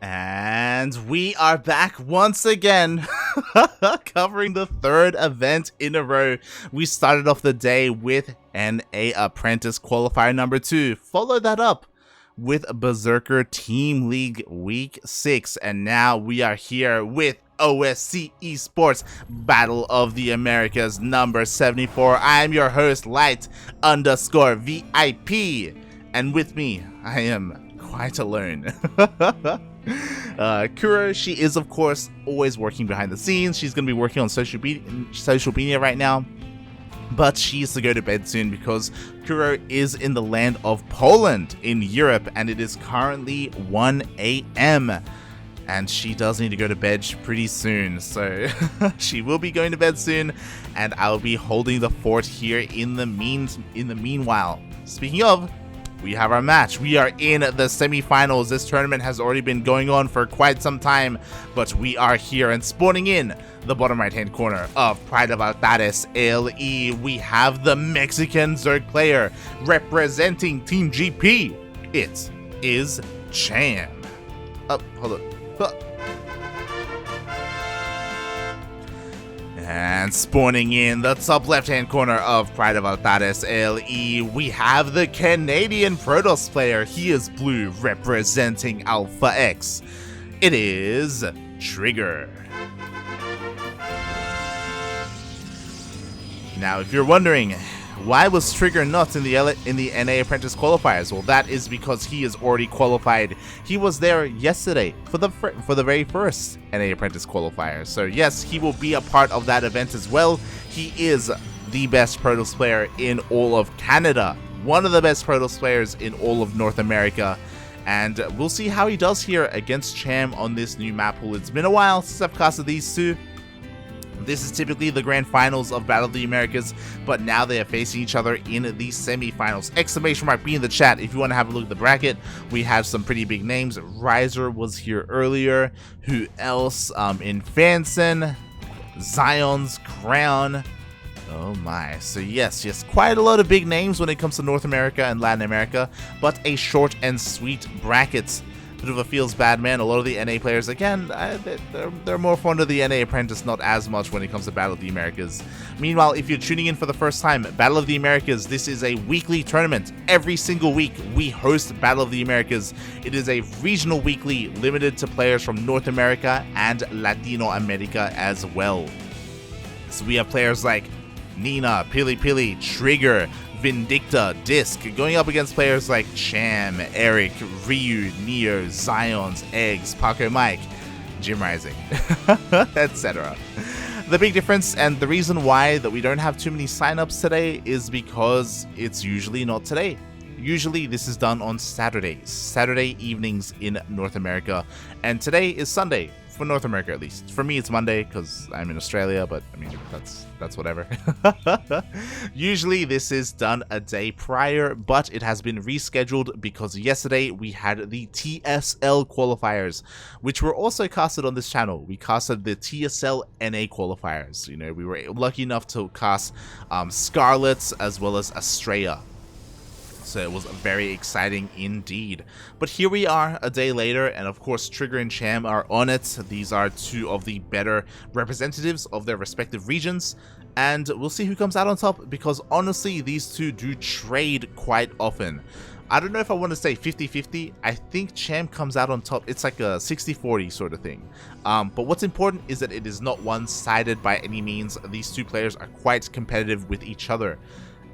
And we are back once again, covering the third event in a row. We started off the day with NA Apprentice Qualifier number 2, followed that up with Berserker Team League Week 6, and now we are here with OSC Esports Battle of the Americas number 74. I am your host, Light_VIP, and with me, I am quite alone. Kuro, she is of course always working behind the scenes. She's going to be working on social media right now, but she is to go to bed soon because Kuro is in the land of Poland in Europe, and it is currently 1 a.m. and she does need to go to bed pretty soon, so she will be going to bed soon, and I'll be holding the fort here in the meanwhile. Speaking of, we have our match. We are in the semifinals. This tournament has already been going on for quite some time, but we are here and spawning in the bottom right hand corner of Pride of Altares LE. We have the Mexican Zerg player representing Team GP. It is Cham. Oh, hold on. And spawning in the top left-hand corner of Pride of Altares LE, we have the Canadian Protoss player. He is blue, representing Alpha X. It is TriGGeR. Now, if you're wondering, why was TriGGeR not in the NA Apprentice qualifiers? Well, that is because he is already qualified. He was there yesterday for the very first NA Apprentice qualifier. So yes, he will be a part of that event as well. He is the best Protoss player in all of Canada, one of the best Protoss players in all of North America. And we'll see how he does here against Cham on this new map pool. It's been a while since I've casted these two. This is typically the grand finals of Battle of the Americas, but now they are facing each other in the semi-finals. Exclamation mark be in the chat if you want to have a look at the bracket. We have some pretty big names. Riser was here earlier. Who else? Infanson, Zion's Crown. Oh my. So yes, quite a lot of big names when it comes to North America and Latin America, but a short and sweet bracket. Bit of a feels bad, man. A lot of the NA players, again, they're more fond of the NA Apprentice, not as much when it comes to Battle of the Americas. Meanwhile, if you're tuning in for the first time, Battle of the Americas, this is a weekly tournament. Every single week, we host Battle of the Americas. It is a regional weekly limited to players from North America and Latino America as well. So we have players like Nina, Pili, TriGGeR, Vindicta, Disc, going up against players like Cham, Eric, Ryu, Neo, Zions, Eggs, Paco Mike, Jim Rising, etc. The big difference and the reason why that we don't have too many signups today is because it's usually not today. Usually this is done on Saturday evenings in North America, and today is Sunday. For North America, at least. For me, it's Monday because I'm in Australia, but I mean, that's whatever. Usually, this is done a day prior, but it has been rescheduled because yesterday we had the TSL qualifiers, which were also casted on this channel. We casted the TSL NA qualifiers. You know, we were lucky enough to cast Scarlets as well as Estrella. So it was very exciting indeed. But here we are a day later, and of course TriGGeR and Cham are on it. These are two of the better representatives of their respective regions, and we'll see who comes out on top, because honestly these two do trade quite often. I don't know if I want to say 50-50. I think Cham comes out on top. It's like a 60-40 sort of thing. But what's important is that it is not one-sided by any means. These two players are quite competitive with each other.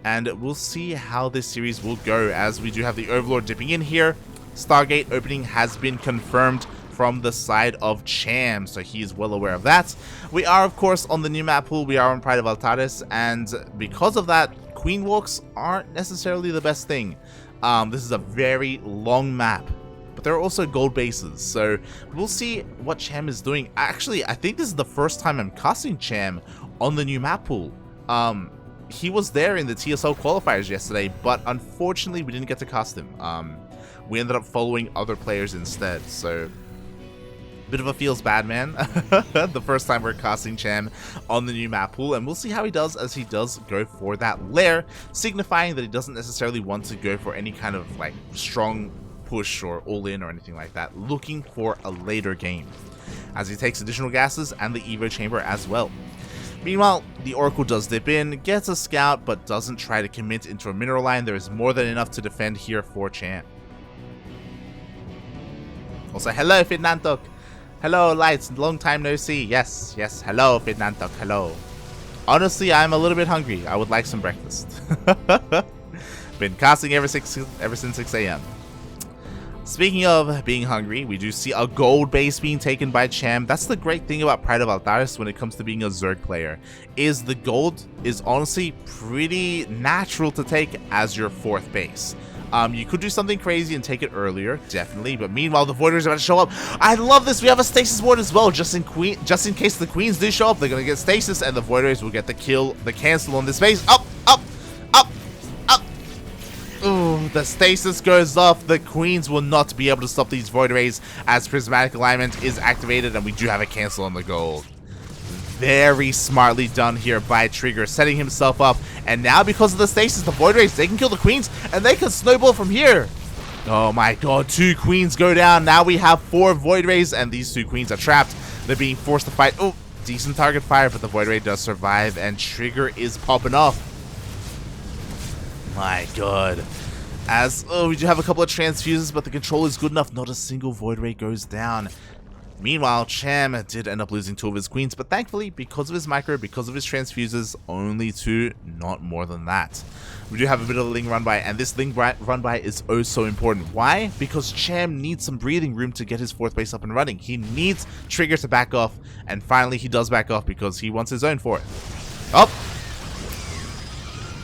And we'll see how this series will go, as we do have the Overlord dipping in here. Stargate opening has been confirmed from the side of Cham, so he is well aware of that. We are, of course, on the new map pool. We are on Pride of Altares, and because of that, Queen Walks aren't necessarily the best thing. This is a very long map, but there are also gold bases, so we'll see what Cham is doing. Actually, I think this is the first time I'm casting Cham on the new map pool. He was there in the TSL qualifiers yesterday, but unfortunately we didn't get to cast him. We ended up following other players instead, so bit of a feels bad, man. The first time we're casting Cham on the new map pool, and we'll see how he does, as he does go for that lair, signifying that he doesn't necessarily want to go for any kind of like strong push or all in or anything like that, looking for a later game, as he takes additional gases and the Evo chamber as well. Meanwhile, the Oracle does dip in, gets a scout, but doesn't try to commit into a mineral line. There is more than enough to defend here for Cham. Also, hello Fidnantok. Hello Lights, long time no see. Yes, hello Fidnantok, hello. Honestly, I'm a little bit hungry. I would like some breakfast. Been casting ever since 6 a.m. Speaking of being hungry, we do see a gold base being taken by Cham. That's the great thing about Pride of Altaris when it comes to being a Zerg player, is the gold is honestly pretty natural to take as your 4th base. You could do something crazy and take it earlier, definitely, but meanwhile the Void Rays are about to show up. I love this. We have a stasis ward as well, just in case the queens do show up. They're gonna get stasis and the Void Rays will get the kill, the cancel on this base. Up. Ooh, the stasis goes off. The queens will not be able to stop these Void Rays as Prismatic Alignment is activated, and we do have a cancel on the gold. Very smartly done here by TriGGeR, setting himself up, and now because of the stasis, the Void Rays, they can kill the queens, and they can snowball from here. Oh my god, 2 queens go down. Now we have 4 Void Rays, and these 2 queens are trapped. They're being forced to fight. Oh, decent target fire, but the Void Ray does survive, and TriGGeR is popping off. My god. As, we do have a couple of transfuses, but the control is good enough. Not a single Void Ray goes down. Meanwhile, Cham did end up losing 2 of his queens, but thankfully, because of his micro, because of his transfuses, only 2, not more than that. We do have a bit of a Ling run by, and this Ling run by is oh so important. Why? Because Cham needs some breathing room to get his 4th base up and running. He needs TriGGeR to back off, and finally he does back off because he wants his own for it. Up!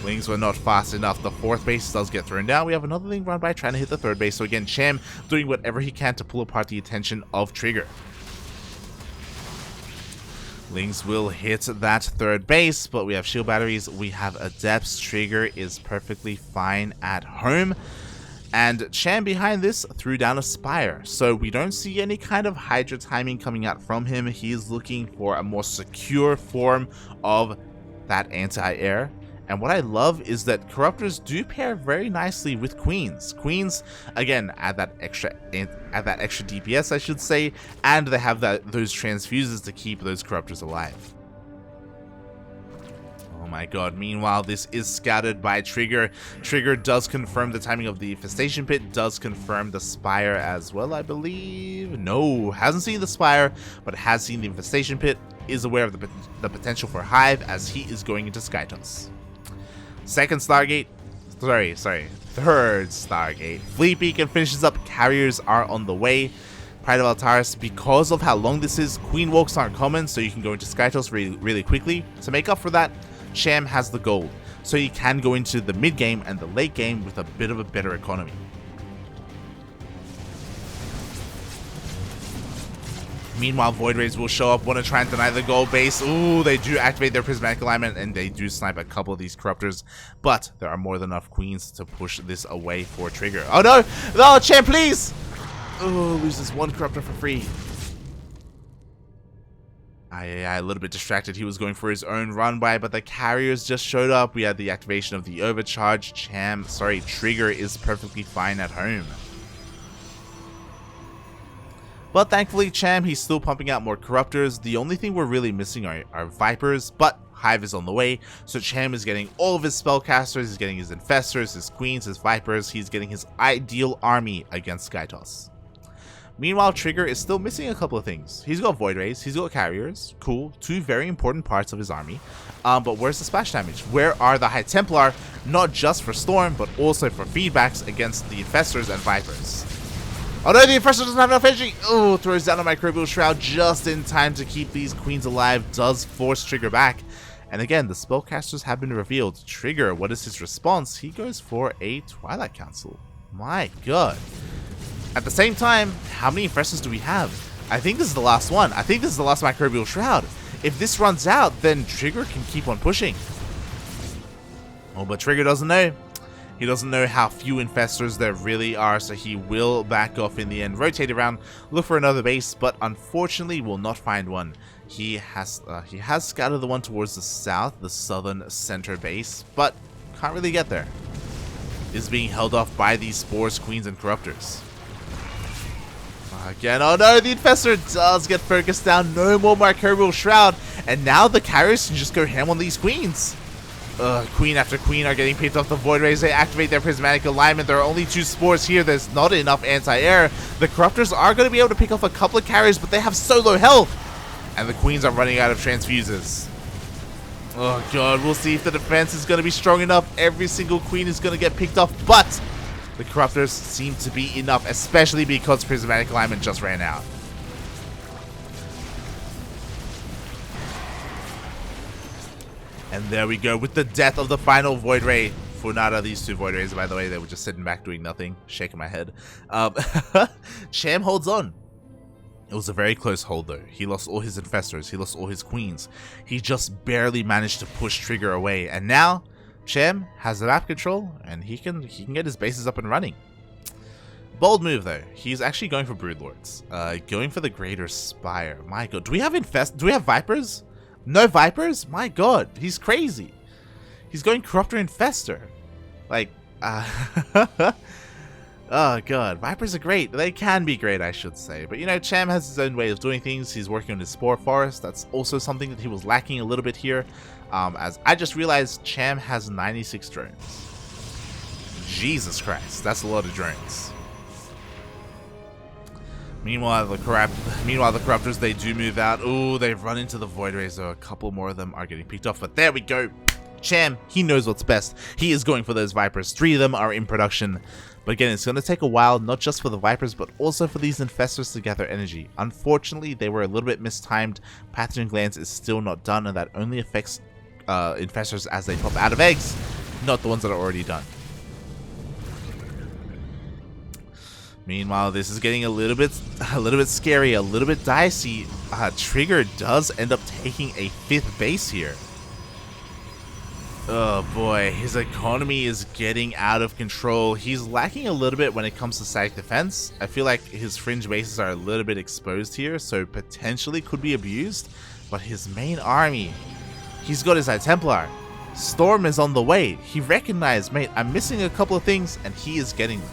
Lings were not fast enough. The 4th base does get thrown down. We have another Ling run by trying to hit the 3rd base. So again, Cham doing whatever he can to pull apart the attention of TriGGeR. Lings will hit that 3rd base, but we have shield batteries. We have adepts. TriGGeR is perfectly fine at home. And Cham behind this threw down a Spire. So we don't see any kind of Hydra timing coming out from him. He is looking for a more secure form of that anti-air. And what I love is that Corruptors do pair very nicely with Queens. Queens, again, add that extra DPS, I should say, and they have those transfuses to keep those Corruptors alive. Oh my god, meanwhile, this is scouted by TriGGeR. TriGGeR does confirm the timing of the Infestation Pit, does confirm the Spire as well, I believe. No, hasn't seen the Spire, but has seen the Infestation Pit, is aware of the potential for Hive as he is going into Skytoss. Third Stargate. Fleet Beacon finishes up. Carriers are on the way. Pride of Altaris, because of how long this is, Queen Walks aren't common, so you can go into Skytoss really quickly. To make up for that, Cham has the gold, so he can go into the mid game and the late game with a bit of a better economy. Meanwhile, Void Rays will show up, want to try and deny the gold base. Ooh, they do activate their Prismatic Alignment, and they do snipe a couple of these Corruptors. But there are more than enough Queens to push this away for TriGGeR. Oh no! No, Cham, please! Oh, loses 1 Corruptor for free. A little bit distracted. He was going for his own run by, but the carriers just showed up. We had the activation of the overcharge. TriGGeR is perfectly fine at home. But thankfully, Cham, he's still pumping out more Corruptors. The only thing we're really missing are Vipers, but Hive is on the way. So Cham is getting all of his Spellcasters, he's getting his Infestors, his Queens, his Vipers. He's getting his ideal army against Skytoss. Meanwhile, TriGGeR is still missing a couple of things. He's got Void Rays, he's got Carriers, cool, 2 very important parts of his army. But where's the splash damage? Where are the High Templar, not just for Storm, but also for feedbacks against the Infestors and Vipers? Oh no, the Infestor doesn't have enough energy! Oh, throws down a Microbial Shroud just in time to keep these Queens alive, does force TriGGeR back. And again, the Spellcasters have been revealed. TriGGeR, what is his response? He goes for a Twilight Council. My god. At the same time, how many Infestors do we have? I think this is the last one. I think this is the last Microbial Shroud. If this runs out, then TriGGeR can keep on pushing. Oh, but TriGGeR doesn't know. He doesn't know how few Infestors there really are, so he will back off in the end, rotate around, look for another base, but unfortunately will not find one. He has scouted the one towards the south, the southern center base, but can't really get there. Is being held off by these Spores, Queens, and Corruptors. Again, oh no, the Infestor does get focused down. No more Microbial Shroud. And now the carriers can just go ham on these queens. Queen after queen are getting picked off the Void Rays. They activate their prismatic alignment. There are only 2 spores here. There's not enough anti-air. The Corruptors are going to be able to pick off a couple of carriers, but they have so low health. And the queens are running out of transfuses. Oh god, we'll see if the defense is going to be strong enough. Every single queen is going to get picked off, but the Corruptors seem to be enough, especially because prismatic alignment just ran out. And there we go with the death of the final Void Ray. For not of these 2 Void Rays, by the way, they were just sitting back doing nothing, shaking my head. Cham holds on. It was a very close hold though. He lost all his Infestors, he lost all his queens. He just barely managed to push TriGGeR away. And now, Cham has the map control, and he can get his bases up and running. Bold move though. He's actually going for Broodlords. Going for the Greater Spire. My god, do we have Vipers? No Vipers? My god, he's crazy. He's going Corruptor Infestor. Like, oh god, Vipers are great. They can be great, I should say. But you know, Cham has his own way of doing things. He's working on his Spore Forest. That's also something that he was lacking a little bit here. As I just realized, Cham has 96 drones. Jesus Christ, that's a lot of drones. Meanwhile, the Corruptors, they do move out. Ooh, they've run into the Void Rays, so a couple more of them are getting picked off. But there we go. Cham, he knows what's best. He is going for those Vipers. 3 of them are in production. But again, it's going to take a while, not just for the Vipers, but also for these Infestors to gather energy. Unfortunately, they were a little bit mistimed. Pathogen Glands is still not done, and that only affects Infestors as they pop out of eggs, not the ones that are already done. Meanwhile, this is getting a little bit scary, a little bit dicey. TriGGeR does end up taking a 5th base here. Oh boy, his economy is getting out of control. He's lacking a little bit when it comes to static defense. I feel like his fringe bases are a little bit exposed here, so potentially could be abused. But his main army, he's got his High Templar. Storm is on the way. He recognized, mate, I'm missing a couple of things, and he is getting them.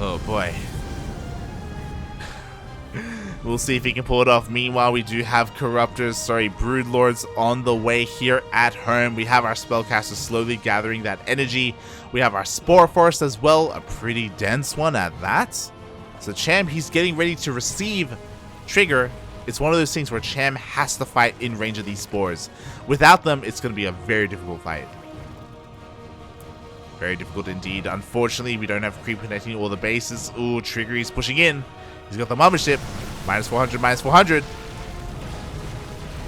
Oh boy. We'll see if he can pull it off. Meanwhile, we do have Broodlords on the way here at home. We have our Spellcasters slowly gathering that energy. We have our Spore Forest as well, a pretty dense one at that. So Cham, he's getting ready to receive TriGGeR. It's one of those things where Cham has to fight in range of these spores. Without them, it's going to be a very difficult fight. Very difficult indeed. Unfortunately, we don't have creep connecting all the bases. Ooh, TriGGeR is pushing in. He's got the Mothership. Minus 400, minus 400.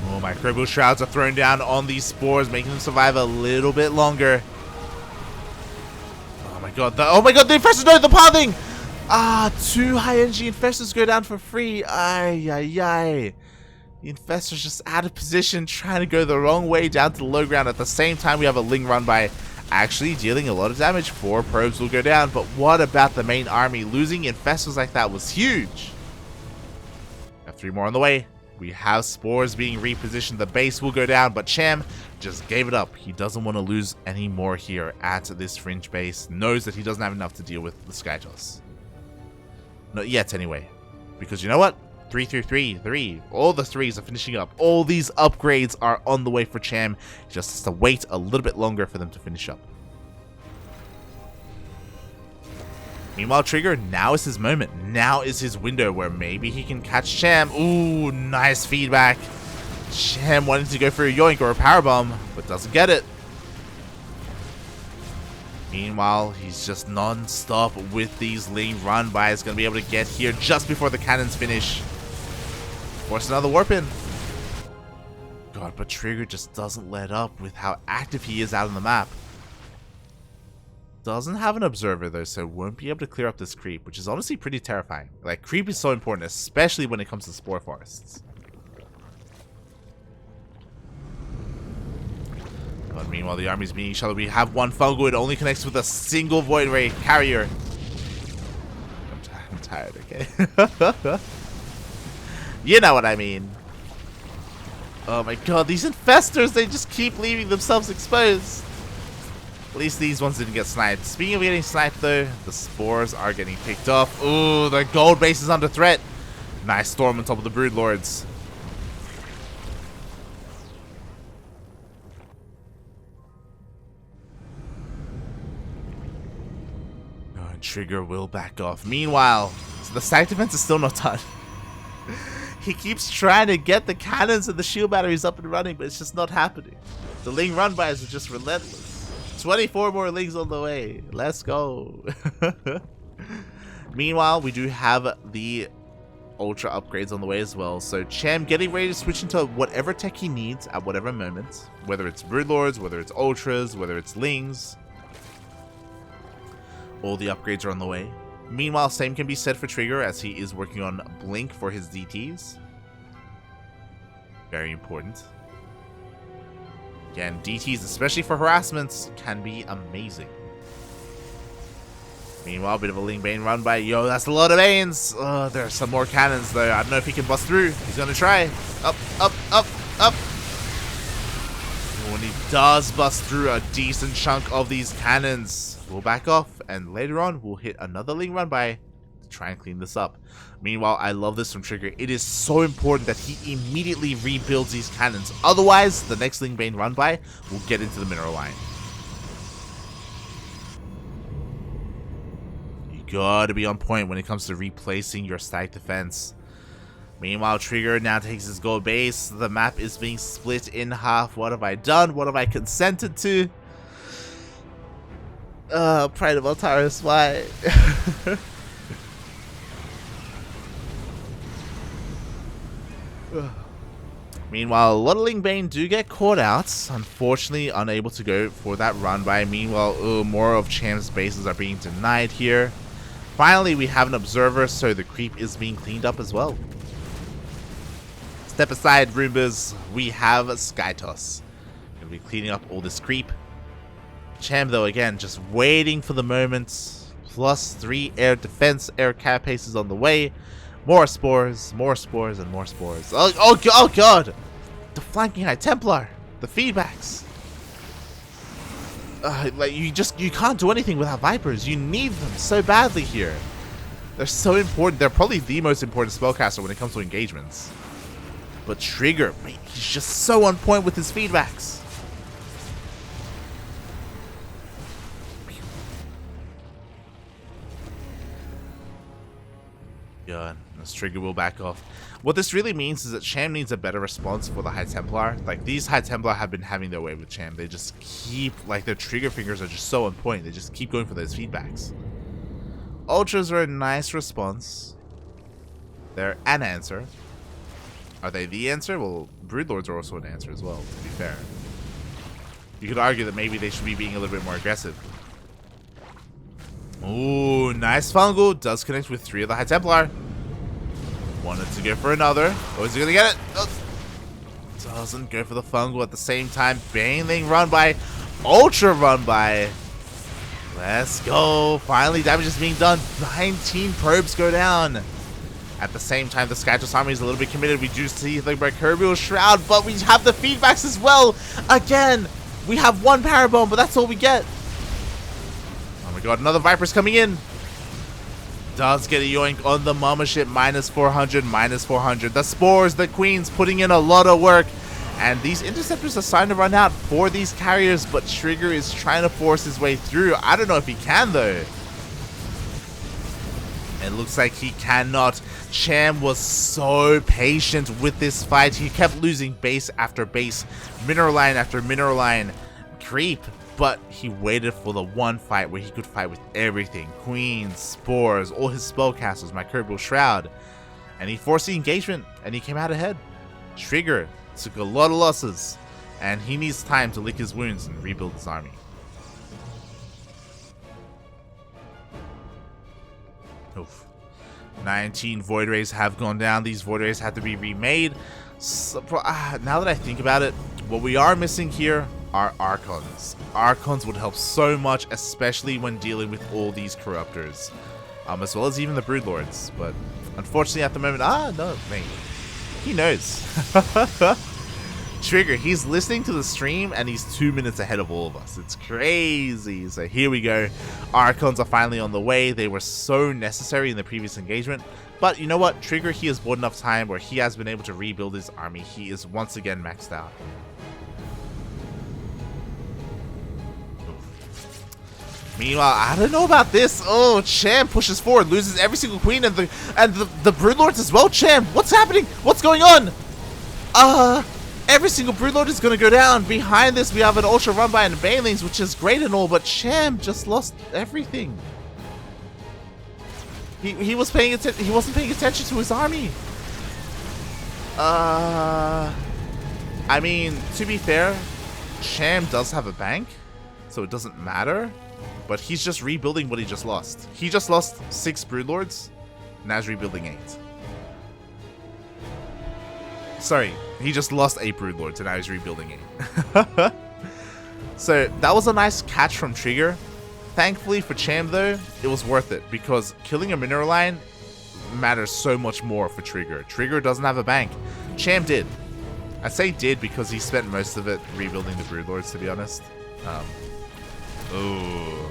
Oh, Microbial Shrouds are thrown down on these spores, making them survive a little bit longer. Oh my god, the Infestors, no, the pathing! 2 high energy Infestors go down for free. Ay, ay, ay. The Infestors just out of position, trying to go the wrong way down to the low ground. At the same time, we have a Ling run by, actually dealing a lot of damage. 4 probes will go down, but what about the main army? Losing Infestors like that was huge. We have 3 more on the way. We have spores being repositioned. The base will go down, but Cham just gave it up. He doesn't want to lose any more here at this fringe base. Knows that he doesn't have enough to deal with the Sky Toss. Not yet, anyway. Because you know what? 3 through 3, 3. All the 3s are finishing up. All these upgrades are on the way for Cham. He just has to wait a little bit longer for them to finish up. Meanwhile, TriGGeR, now is his moment. Now is his window where maybe he can catch Cham. Ooh, nice feedback. Cham wanted to go for a yoink or a powerbomb, but doesn't get it. Meanwhile, he's just non-stop with these Ling run-bys. Going to be able to get here just before the cannons finish. Force another warp in. God, but TriGGeR just doesn't let up with how active he is out on the map. Doesn't have an observer though, so won't be able to clear up this creep, which is honestly pretty terrifying. Like, creep is so important, especially when it comes to Spore Forests. But meanwhile, the armies beating each other. We have one Fungal. It only connects with a single Void Ray carrier. I'm tired, okay? You know what I mean. Oh my god, these Infestors, they just keep leaving themselves exposed. At least these ones didn't get sniped. Speaking of getting sniped though, the spores are getting picked off. Ooh, the gold base is under threat. Nice storm on top of the broodlords. Oh, and TriGGeR will back off. Meanwhile, the side defense is still not done. He keeps trying to get the cannons and the shield batteries up and running, but it's just not happening. The Ling run-bys are just relentless. 24 more Lings on the way. Let's go. Meanwhile, we do have the Ultra upgrades on the way as well. So Cham getting ready to switch into whatever tech he needs at whatever moment. Whether it's Broodlords, whether it's Ultras, whether it's Lings. All the upgrades are on the way. Meanwhile, same can be said for TriGGeR as he is working on Blink for his DTs. Very important. Again, DTs, especially for harassments, can be amazing. Meanwhile, a bit of a Ling Bane run by. Yo, that's a lot of Banes. There are some more cannons, though. I don't know if he can bust through. He's going to try. Up, up, up, up. When he does bust through a decent chunk of these cannons, we'll back off. And later on, we'll hit another Ling run by to try and clean this up. Meanwhile, I love this from TriGGeR. It is so important that he immediately rebuilds these cannons. Otherwise, the next Ling Bane run by will get into the mineral line. You gotta be on point when it comes to replacing your stack defense. Meanwhile, TriGGeR now takes his gold base. The map is being split in half. What have I done? What have I consented to? Pride of Altaris, why? Meanwhile, a lot of Ling Bane do get caught out. Unfortunately, unable to go for that run by. Meanwhile, more of Cham's bases are being denied here. Finally, we have an observer, so the creep is being cleaned up as well. Step aside, Roombas. We have Skytoss. Gonna be cleaning up all this creep. Cham, though, again, just waiting for the moment. +3 air defense, air carapaces on the way. More spores, and more spores. Oh god! The flanking High Templar, the feedbacks. Like you can't do anything without Vipers. You need them so badly here. They're so important. They're probably the most important spellcaster when it comes to engagements. But TriGGeR, man, he's just so on point with his feedbacks. God, this TriGGeR will back off. What this really means is that Cham needs a better response for the High Templar. Like, these High Templar have been having their way with Cham. They just keep, like, their trigger fingers are just so on point. They just keep going for those feedbacks. Ultras are a nice response. They're an answer. Are they the answer? Well, Broodlords are also an answer as well, to be fair. You could argue that maybe they should be being a little bit more aggressive. Ooh, nice fungal. Does connect with 3 of the High Templar. Wanted to go for another. Oh, is he gonna get it? Oh. Doesn't go for the fungal at the same time. Baneling run by. Ultra run by. Let's go. Finally, damage is being done. 19 probes go down. At the same time, the Skytoss army is a little bit committed. We do see the Microbial Shroud, but we have the feedbacks as well. Again, we have 1 Parabone, but that's all we get. Oh my god, another Viper's coming in. Does get a yoink on the Mama Ship. -400, -400. The Spores, the Queens putting in a lot of work. And these Interceptors are starting to run out for these carriers, but TriGGeR is trying to force his way through. I don't know if he can, though. It looks like he cannot. Cham was so patient with this fight. He kept losing base after base, mineral line after mineral line, creep. But he waited for the one fight where he could fight with everything. Queens, Spores, all his spellcasters, Microbial Shroud. And he forced the engagement, and he came out ahead. TriGGeR took a lot of losses, and he needs time to lick his wounds and rebuild his army. Oof. 19 Void Rays have gone down. These Void Rays have to be remade. So, now that I think about it, what we are missing here are Archons. Archons would help so much, especially when dealing with all these Corruptors. As well as even the Broodlords. But unfortunately at the moment, no, mate. He knows. TriGGeR, he's listening to the stream and he's 2 minutes ahead of all of us. It's crazy. So here we go. Archons are finally on the way. They were so necessary in the previous engagement. But you know what? TriGGeR, he has bought enough time where he has been able to rebuild his army. He is once again maxed out. Meanwhile, I don't know about this. Oh, Cham pushes forward, loses every single queen and the broodlords as well. Cham, what's happening? What's going on? Every single broodlord is gonna go down. Behind this, we have an ultra run by and banelings, which is great and all, but Cham just lost everything. He was paying attention. He wasn't paying attention to his army. I mean, to be fair, Cham does have a bank, so it doesn't matter. But he's just rebuilding what he just lost. He just lost 6 broodlords. Now he's rebuilding 8. Sorry, he just lost 8 broodlords and now he's rebuilding 8. So that was a nice catch from TriGGeR. Thankfully for Cham though, it was worth it because killing a mineral line matters so much more for TriGGeR. TriGGeR doesn't have a bank. Cham did. I say did because he spent most of it rebuilding the broodlords, to be honest. Ooh.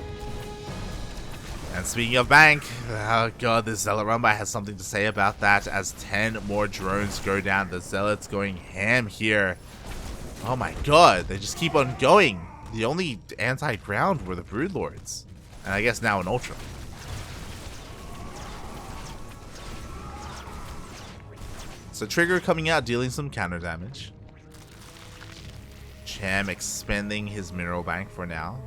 And speaking of bank, oh god, the Zealot Rumba has something to say about that as 10 more drones go down. The Zealots going ham here. Oh my god, they just keep on going. The only anti-ground were the broodlords. And I guess now an ultra. So TriGGeR coming out dealing some counter damage. Cham expanding his mineral bank for now.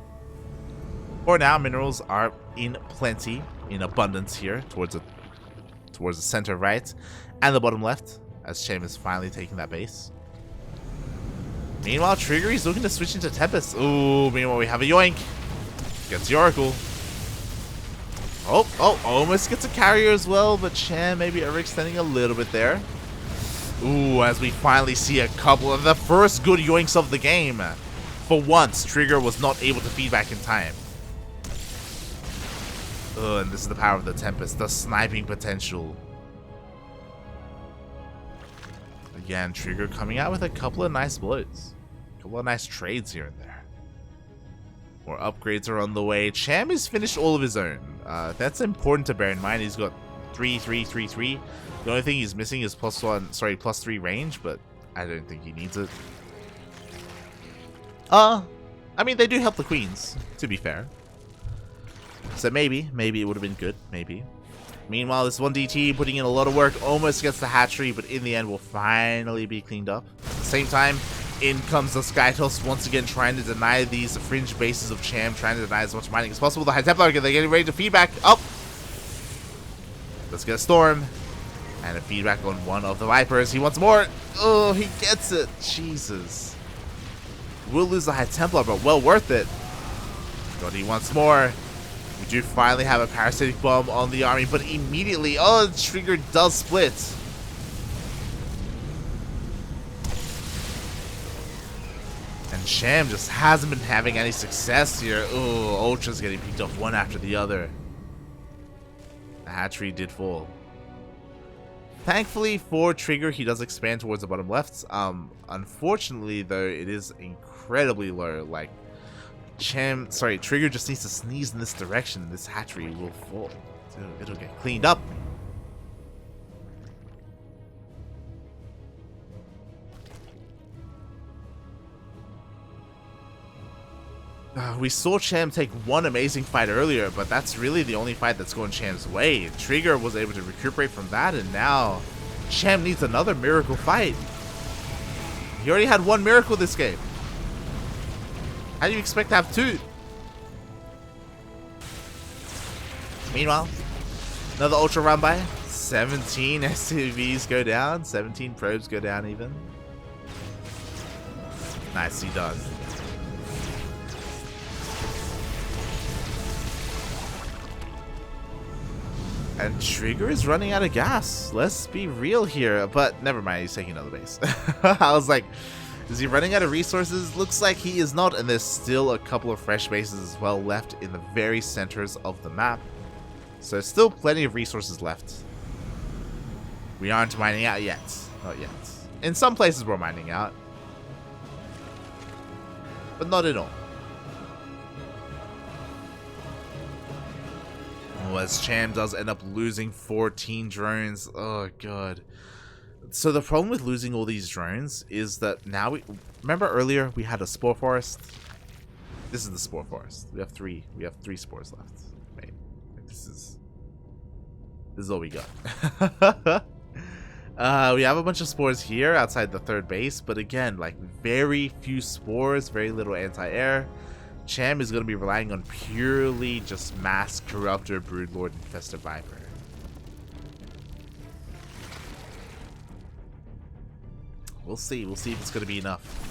For now, minerals are in plenty, in abundance here, towards the center right, and the bottom left, as Cham is finally taking that base. Meanwhile, TriGGeR is looking to switch into Tempest. Ooh, meanwhile we have a Yoink. Gets the Oracle. Oh, almost gets a carrier as well, but Cham maybe overextending a little bit there. Ooh, as we finally see a couple of the first good Yoinks of the game. For once, TriGGeR was not able to feed back in time. And this is the power of the Tempest, the sniping potential. Again, TriGGeR coming out with a couple of nice blows. A couple of nice trades here and there. More upgrades are on the way. Cham has finished all of his own. That's important to bear in mind. He's got 3, 3, 3, 3. The only thing he's missing is +3 range, but I don't think he needs it. I mean, they do help the queens, to be fair. So maybe it would have been good, maybe. Meanwhile, this 1DT putting in a lot of work, almost gets the hatchery, but in the end will finally be cleaned up. At the same time, in comes the Skytoss once again trying to deny these fringe bases of Cham, trying to deny as much mining as possible. The High Templar, they're getting ready to feedback. Oh! Let's get a Storm. And a feedback on one of the Vipers. He wants more. Oh, he gets it. Jesus. We'll lose the High Templar, but well worth it. But he wants more. We do finally have a Parasitic Bomb on the army, but immediately, oh, TriGGeR does split. And Cham just hasn't been having any success here. Oh, Ultra's getting picked off one after the other. The hatchery did fall. Thankfully for TriGGeR, he does expand towards the bottom left. Unfortunately, though, it is incredibly low. Like, TriGGeR just needs to sneeze in this direction. This hatchery will fall. It'll get cleaned up. We saw Cham take one amazing fight earlier, but that's really the only fight that's going Cham's way. TriGGeR was able to recuperate from that, and now Cham needs another miracle fight. He already had one miracle this game. How do you expect to have two? Meanwhile, another ultra run by. 17 SCVs go down. 17 probes go down even. Nicely done. And TriGGeR is running out of gas. Let's be real here. But never mind, he's taking another base. I was like, is he running out of resources? Looks like he is not, and there's still a couple of fresh bases as well left in the very centers of the map. So still plenty of resources left. We aren't mining out yet. Not yet. In some places we're mining out. but not in all. Oh, as Cham does end up losing 14 drones. Oh god. So the problem with losing all these drones is that now we remember earlier we had a spore forest. This is the spore forest. We have three spores left. Wait, this is all we got. We have a bunch of spores here outside the third base, but again, like very few spores, very little anti-air. Cham is going to be relying on purely just mass Corruptor, Broodlord, and Festive Viper. We'll see. We'll see if it's going to be enough.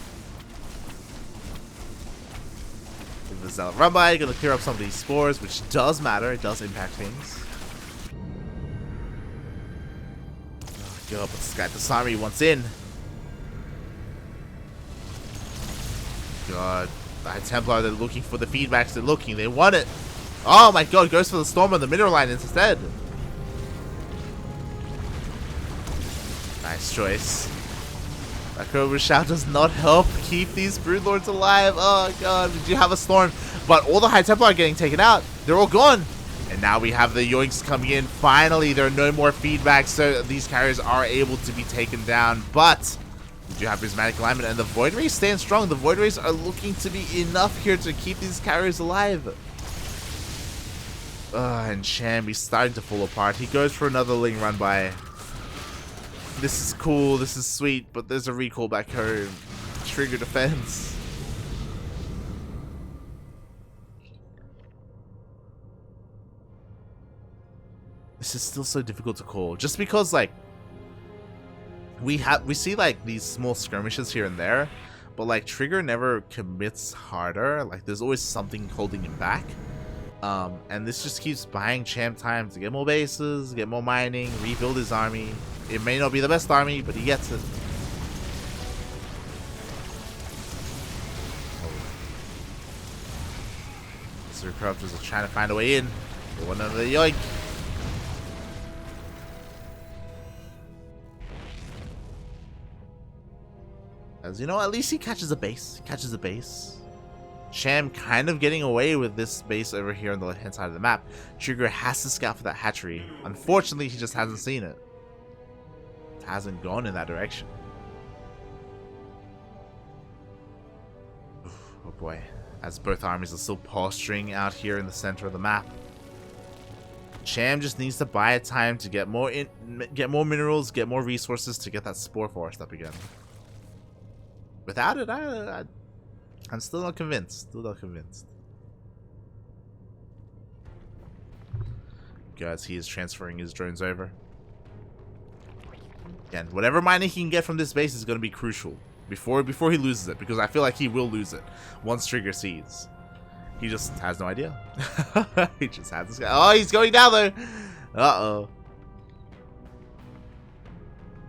The Zealot run by, going to clear up some of these spores, which does matter. It does impact things. Go up with this guy. This army wants in. God. The High Templar, they're looking for the feedbacks. They're looking. They want it. Oh my god. Goes for the Storm on the mineral line instead. Nice choice. That Cobra Shout does not help keep these Broodlords alive. Oh god, we do have a Storm, but all the High Templar are getting taken out. They're all gone. And now we have the Yoinks coming in. Finally, there are no more feedbacks, so these carriers are able to be taken down. But we do have Prismatic Alignment, and the Void Rays stand strong. The Void Rays are looking to be enough here to keep these carriers alive. And Cham, he's starting to fall apart. He goes for another Ling run by. This is cool, this is sweet, but there's a recall back home. TriGGeR defense. This is still so difficult to call. Just because, like, we see like these small skirmishes here and there, but like TriGGeR never commits harder. Like there's always something holding him back. And this just keeps buying Cham time to get more bases, get more mining, rebuild his army. It may not be the best army, but he gets it. So Corruptors are trying to find a way in. They want another yoink. As you know, at least he catches a base. Catches a base. Cham kind of getting away with this base over here on the left-hand side of the map. TriGGeR has to scout for that hatchery. Unfortunately, he just hasn't seen it. It hasn't gone in that direction. Oh boy. As both armies are still posturing out here in the center of the map. Cham just needs to buy time to get more minerals, get more resources to get that spore forest up again. Without it, I'm still not convinced. Still not convinced. Guys, he is transferring his drones over. Again, whatever mining he can get from this base is going to be crucial before he loses it, because I feel like he will lose it once TriGGeR sees. He just has no idea. He just has this guy. Oh, he's going down though. Uh-oh.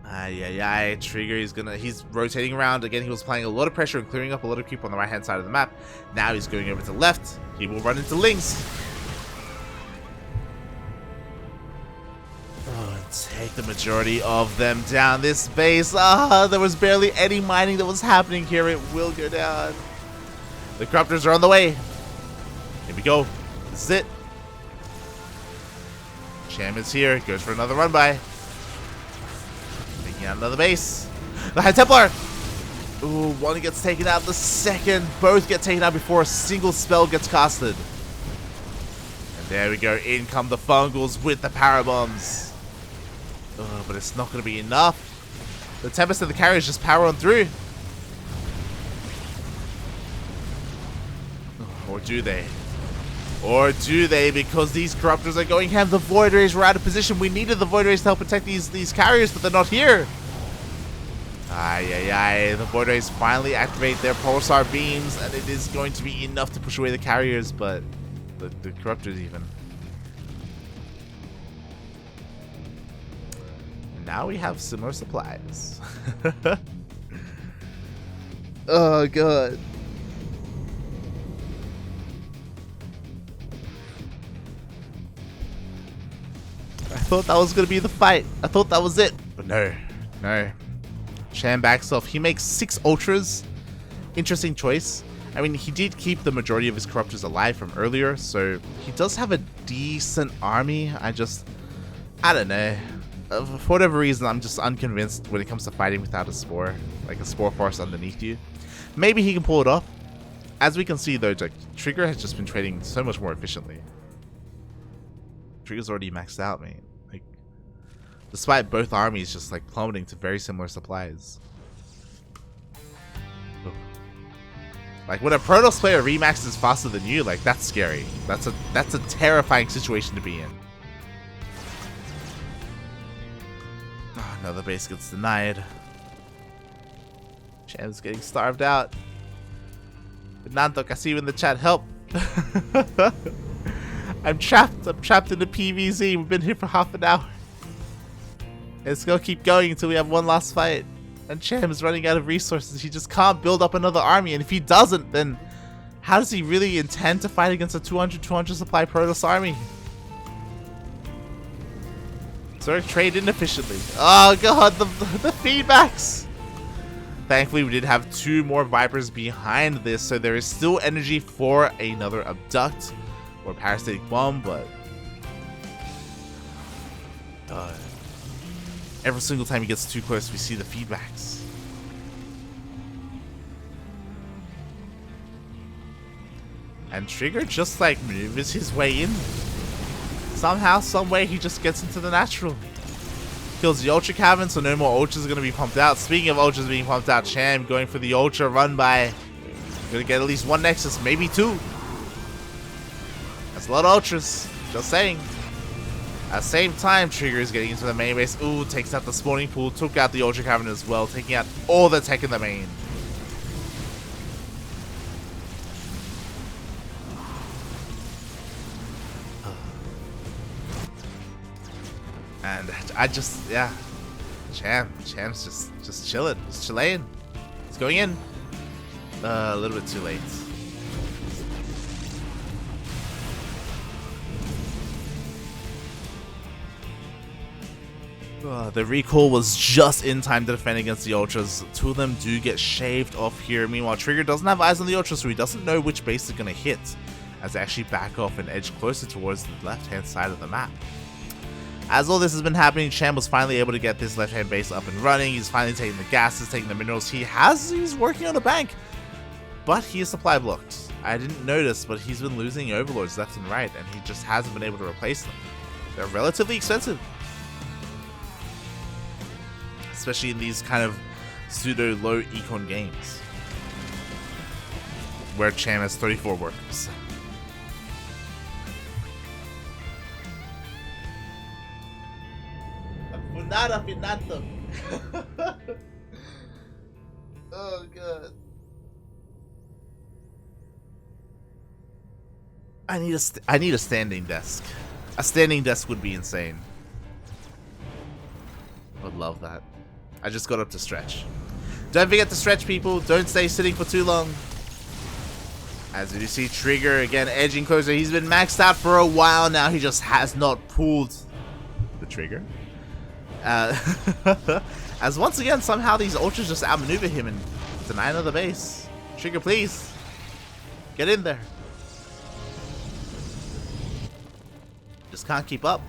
TriGGeR, he's rotating around. Again, he was applying a lot of pressure and clearing up a lot of creep on the right hand side of the map. Now he's going over to the left. He will run into Lings. Oh, take the majority of them down. This base, there was barely any mining that was happening here. It will go down. The Corruptors are on the way. Here we go. This is it. Cham is here. Goes for another run by. Taking out another base. The High Templar. Ooh, one gets taken out. The second. Both get taken out before a single spell gets casted. And there we go. In come the Fungals with the power bombs. But it's not going to be enough. The Tempest and the carriers just power on through. Or do they? Or do they? Because these Corruptors are going ham. The Void Rays were out of position. We needed the Void Rays to help protect these carriers, but they're not here. The Void Rays finally activate their Pulsar beams, and it is going to be enough to push away the carriers, but the Corruptors even. And now we have similar supplies. Oh, God. I thought that was going to be the fight. I thought that was it. But no. Cham backs off. He makes 6 Ultras. Interesting choice. I mean, he did keep the majority of his corruptors alive from earlier, so he does have a decent army. I don't know. For whatever reason, I'm just unconvinced when it comes to fighting without a spore, like a spore force underneath you. Maybe he can pull it off. As we can see though, like, TriGGeR has just been trading so much more efficiently. TriGGeR's already maxed out, man. Like, despite both armies just like plummeting to very similar supplies. Like, when a Protoss player remaxes faster than you, like, that's scary. That's a terrifying situation to be in. Oh, another base gets denied. Cham's getting starved out. Nantok, I see you in the chat. Help! I'm trapped in the PvZ. We've been here for half an hour. It's gonna keep going until we have one last fight. And Cham is running out of resources. He just can't build up another army. And if he doesn't, then how does he really intend to fight against a 200 supply Protoss army? Zerg trade inefficiently. Oh god, the feedbacks! Thankfully, we did have 2 more Vipers behind this, so there is still energy for another Abduct or Parasitic Bomb, but every single time he gets too close, we see the feedbacks. And TriGGeR just like maneuvers his way in. Somehow, someway, he just gets into the natural. Kills the Ultra Cavern, so no more Ultras are going to be pumped out. Speaking of Ultras being pumped out, Cham going for the Ultra run by. Going to get at least 1 Nexus, maybe 2. That's a lot of Ultras, just saying. At the same time, TriGGeR is getting into the main base. Ooh, takes out the spawning pool, took out the Ultra Cavern as well, taking out all the tech in the main. And I just, yeah, Cham's just chilling, just chillayin'. It's going in. A little bit too late. The recall was just in time to defend against the Ultras. 2 of them do get shaved off here. Meanwhile, TriGGeR doesn't have eyes on the Ultras, so he doesn't know which base they're going to hit as they actually back off and edge closer towards the left-hand side of the map. As all this has been happening, Cham was finally able to get this left-hand base up and running. He's finally taking the gases, taking the minerals. He's working on a bank, but he is supply blocked. I didn't notice, but he's been losing overlords left and right, and he just hasn't been able to replace them. They're relatively expensive, especially in these kind of pseudo low econ games where Cham has 34 workers. Oh god. I need a standing desk. A standing desk would be insane. I would love that. I just got up to stretch. Don't forget to stretch, people. Don't stay sitting for too long. As you see, TriGGeR again edging closer. He's been maxed out for a while now. He just has not pulled the trigger. As once again, somehow these Ultras just outmaneuver him and deny another base. TriGGeR, please. Get in there. Just can't keep up.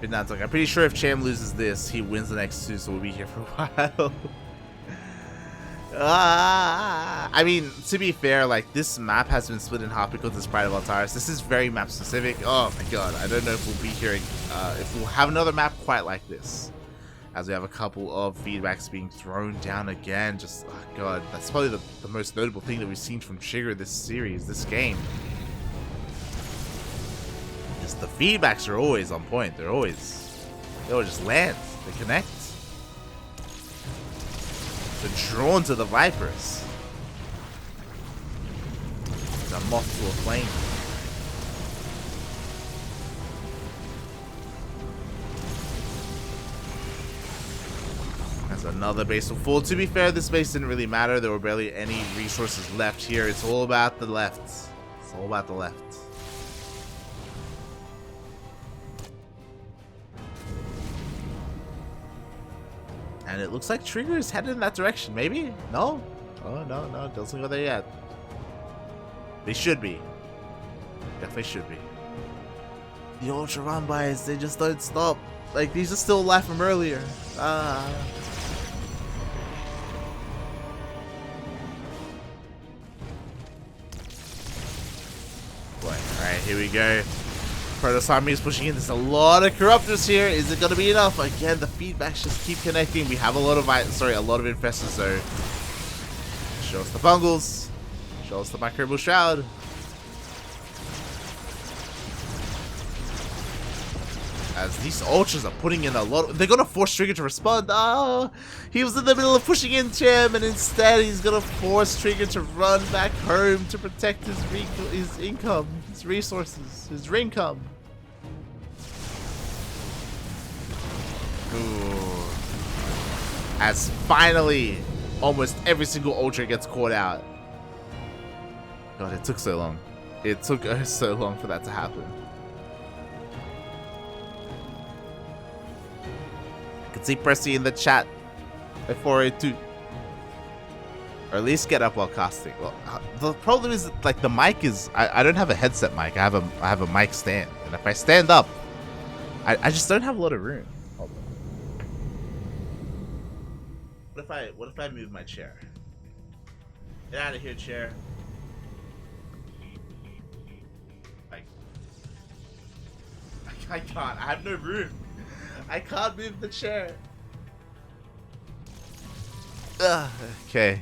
I'm pretty sure if Cham loses this, he wins the next 2, so we'll be here for a while. I mean, to be fair, like, this map has been split in half because it's Pride of Altaris. This is very map specific. Oh my god, I don't know if we'll be here, if we'll have another map quite like this. As we have a couple of feedbacks being thrown down again. Just, oh god, that's probably the most notable thing that we've seen from TriGGeR this series, this game. Just the feedbacks are always on point. They'll just land. They connect. They're drawn to the Vipers. It's a moth to a flame. That's another base will fall. To be fair, this base didn't really matter. There were barely any resources left here. It's all about the left. It's all about the left. And it looks like TriGGeR is headed in that direction. Maybe? No? Oh, no, no. Doesn't go there yet. They should be. Definitely should be. The ultra run-bys, they just don't stop. Like, these are still alive from earlier. Ah. Boy, alright, here we go. Protoss army is pushing in. There's a lot of corruptors here. Is it gonna be enough? Again, the feedbacks just keep connecting. We have a lot of infestors though. Show us the bungles. Show us the microbial shroud. As these ultras are putting in a lot they're gonna force TriGGeR to respond. Oh, he was in the middle of pushing in Cham, and instead he's gonna force TriGGeR to run back home to protect his income, his resources, his ringcome. Ooh. As finally almost every single ultra gets caught out. God, it took so long. It took so long for that to happen. See Percy in the chat at 482, or at least get up while casting. Well, the problem is that, like, the mic is I don't have a headset mic. I have a mic stand, and if I stand up, I just don't have a lot of room. Hold on. What if I move my chair? Get out of here, chair. I can't. I have no room. I can't move the chair. Okay.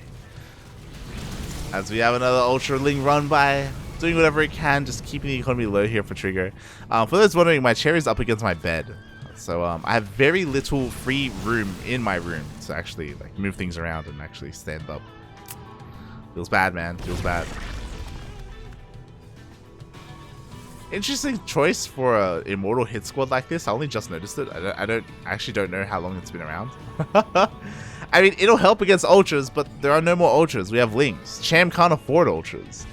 As we have another Ultra Ling run by, doing whatever it can, just keeping the economy low here for TriGGeR. For those wondering, my chair is up against my bed, so I have very little free room in my room to actually like move things around and actually stand up. Feels bad, man. Feels bad. Interesting choice for a immortal hit squad like this. I only just noticed it. I actually don't know how long it's been around. I mean, it'll help against ultras, but there are no more ultras. We have Lings. Cham can't afford ultras.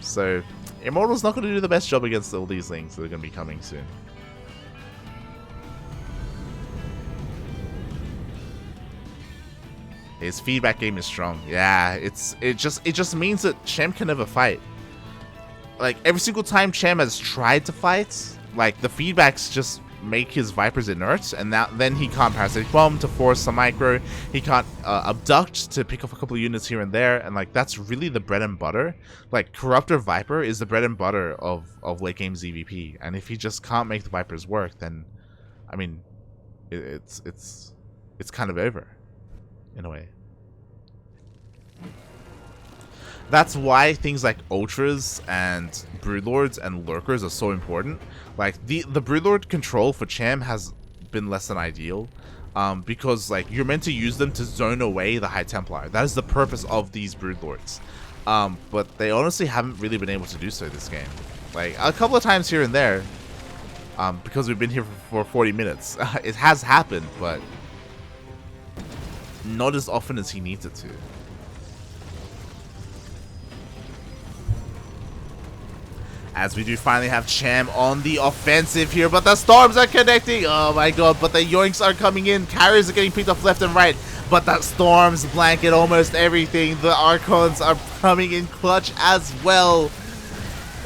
So immortal's not going to do the best job against all these Lings that are going to be coming soon. His feedback game is strong. Yeah, it just means that Cham can never fight. Like, every single time Cham has tried to fight, like, the feedbacks just make his Vipers inert, and then he can't Parasitic Bomb to force some micro, he can't abduct to pick up a couple of units here and there, and, like, that's really the bread and butter. Like, Corruptor Viper is the bread and butter of late game ZVP, and if he just can't make the Vipers work, then, I mean, it's kind of over, in a way. That's why things like Ultras and Broodlords and Lurkers are so important. Like, the Broodlord control for Cham has been less than ideal. Because, like, you're meant to use them to zone away the High Templar. That is the purpose of these Broodlords. But they honestly haven't really been able to do so this game. Like, a couple of times here and there. Because we've been here for 40 minutes. It has happened, but not as often as he needs it to. As we do finally have Cham on the offensive here, but the storms are connecting. Oh my god, but the yoinks are coming in. Carriers are getting picked up left and right, but the storms blanket almost everything. The Archons are coming in clutch as well.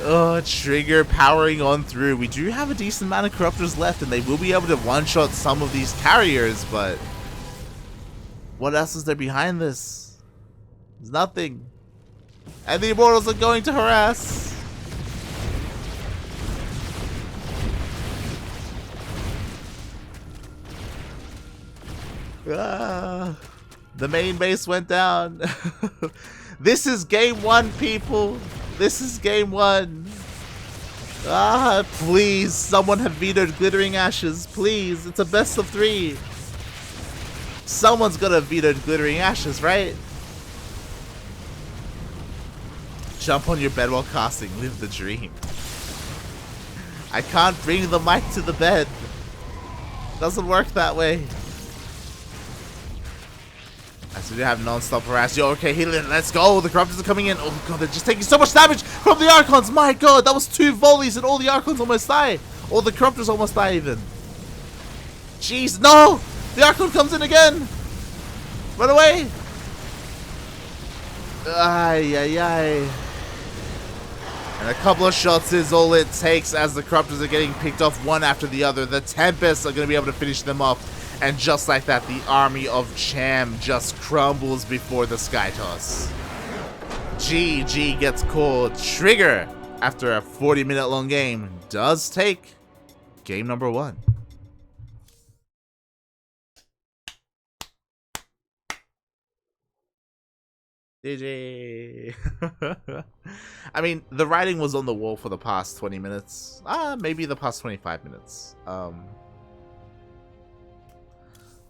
Oh, TriGGeR powering on through. We do have a decent amount of Corruptors left, and they will be able to one-shot some of these carriers, but what else is there behind this? There's nothing. And the Immortals are going to harass. The main base went down. This is game one, people. This is game one. Please, someone have vetoed Glittering Ashes. Please, it's a best of 3. Someone's gonna veto Glittering Ashes, right? Jump on your bed while casting. Live the dream. I can't bring the mic to the bed. Doesn't work that way. As we do have non-stop harass. Yo, okay, let's go. The Corruptors are coming in. Oh god, they're just taking so much damage from the Archons. My god, that was 2 volleys and all the Archons almost die. All the Corruptors almost die even. Jeez, no! The Archon comes in again. Run away! Ay, ay, ay. And a couple of shots is all it takes as the Corruptors are getting picked off one after the other. The Tempests are going to be able to finish them off. And just like that, the army of Cham just crumbles before the Sky Toss. GG gets called. TriGGeR, after a 40-minute long game, does take game number 1. GG. I mean, the writing was on the wall for the past 20 minutes. Maybe the past 25 minutes.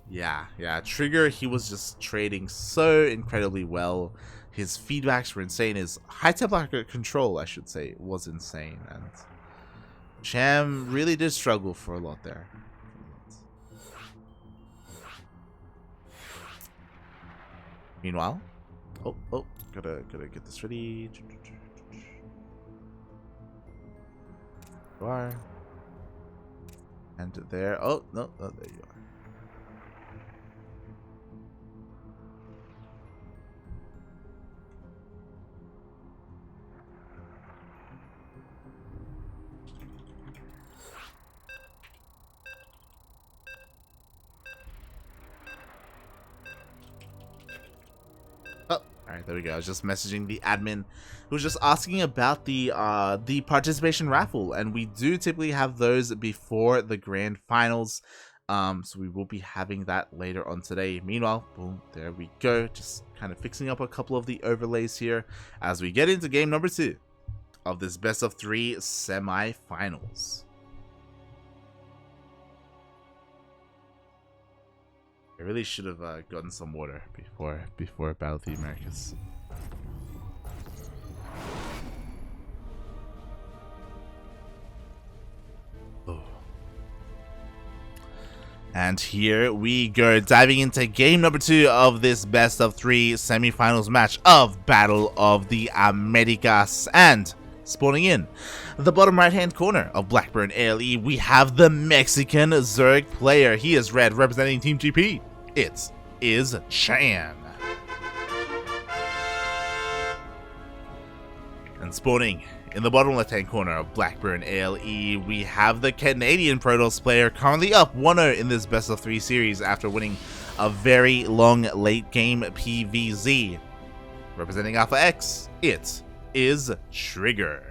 Yeah, TriGGeR, he was just trading so incredibly well. His feedbacks were insane. His high temperature control, I should say, was insane. And Cham really did struggle for a lot there. Meanwhile, oh, gotta get this ready. You are. And there. Oh, no, there you are. Alright, there we go. I was just messaging the admin who was just asking about the participation raffle, and we do typically have those before the grand finals. So we will be having that later on today. Meanwhile, boom, there we go. Just kind of fixing up a couple of the overlays here as we get into game number 2 of this best of 3 semi-finals. I really should have gotten some water before Battle of the Americas. Oh. And here we go, diving into game number 2 of this best of 3 semifinals match of Battle of the Americas. And spawning in the bottom right hand corner of Blackburn ALE, we have the Mexican Zerg player. He is red, representing Team GP. It is Cham. And spawning in the bottom left hand corner of Blackburn ALE, we have the Canadian Protoss player, currently up 1-0 in this best of 3 series after winning a very long late game PvZ. Representing Alpha X, it is TriGGeR.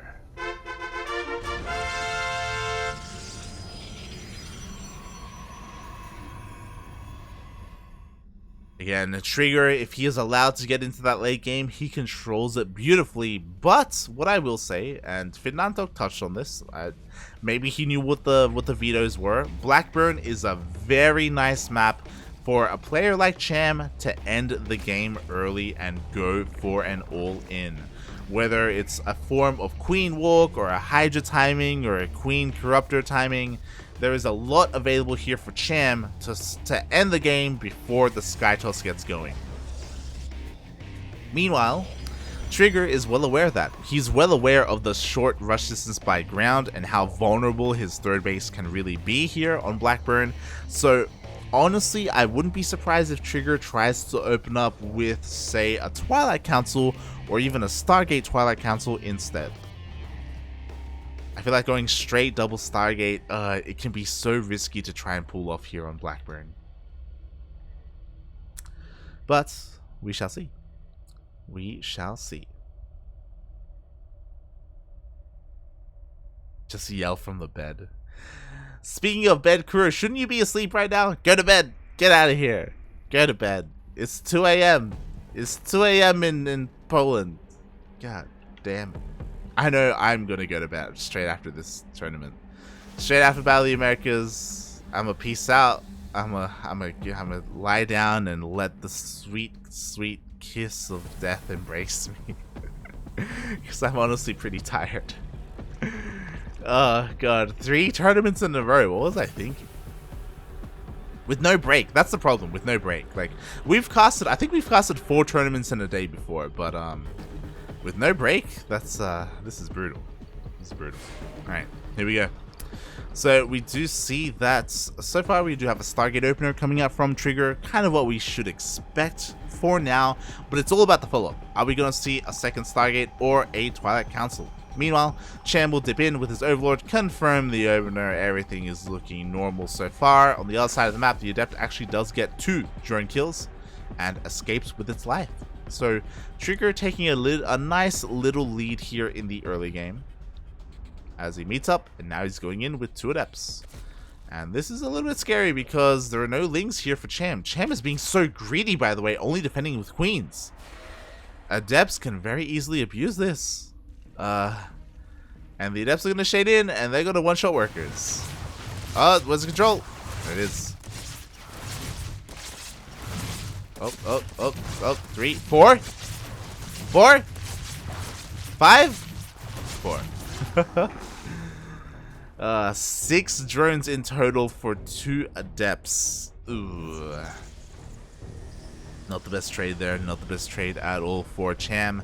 Again, TriGGeR, if he is allowed to get into that late game, he controls it beautifully. But what I will say, and Fernando touched on this, maybe he knew what the vetoes were. Blackburn is a very nice map for a player like Cham to end the game early and go for an all-in. Whether it's a form of Queen Walk or a Hydra timing or a Queen Corruptor timing, there is a lot available here for Cham to end the game before the Sky Toss gets going. Meanwhile, TriGGeR is well aware of that. He's well aware of the short rush distance by ground and how vulnerable his third base can really be here on Blackburn. So honestly, I wouldn't be surprised if TriGGeR tries to open up with, say, a Twilight Council or even a Stargate Twilight Council instead. I feel like going straight double Stargate, it can be so risky to try and pull off here on Blackburn. But we shall see. We shall see. Just yell from the bed. Speaking of bed, crew, shouldn't you be asleep right now? Go to bed. Get out of here. Go to bed. It's 2 a.m. It's 2 a.m. in Poland. God damn it. I know I'm gonna go to bed straight after this tournament. Straight after Battle of the Americas, I'm a peace out. I'm a lie down and let the sweet, sweet kiss of death embrace me. Because I'm honestly pretty tired. Oh god, 3 tournaments in a row. What was I thinking? With no break. That's the problem, with no break. Like, I think we've casted 4 tournaments in a day before, but with no break, that's this is brutal. It's brutal. Alright, here we go. So we do see that so far we do have a Stargate opener coming out from TriGGeR, kind of what we should expect for now, but it's all about the follow-up. Are we going to see a second Stargate or a Twilight Council? Meanwhile, Cham will dip in with his Overlord, confirm the opener, everything is looking normal so far. On the other side of the map, the Adept actually does get 2 drone kills and escapes with its life. So TriGGeR taking a nice little lead here in the early game as he meets up, and now he's going in with 2 Adepts. And this is a little bit scary because there are no Lings here for Cham. Cham is being so greedy, by the way, only defending with Queens. Adepts can very easily abuse this. And the Adepts are going to shade in, and they're going to one-shot workers. Where's the control? There it is. Oh, 3, 4, 4, 5, 4. 6 drones in total for 2 Adepts. Ooh. Not the best trade there, not the best trade at all for Cham.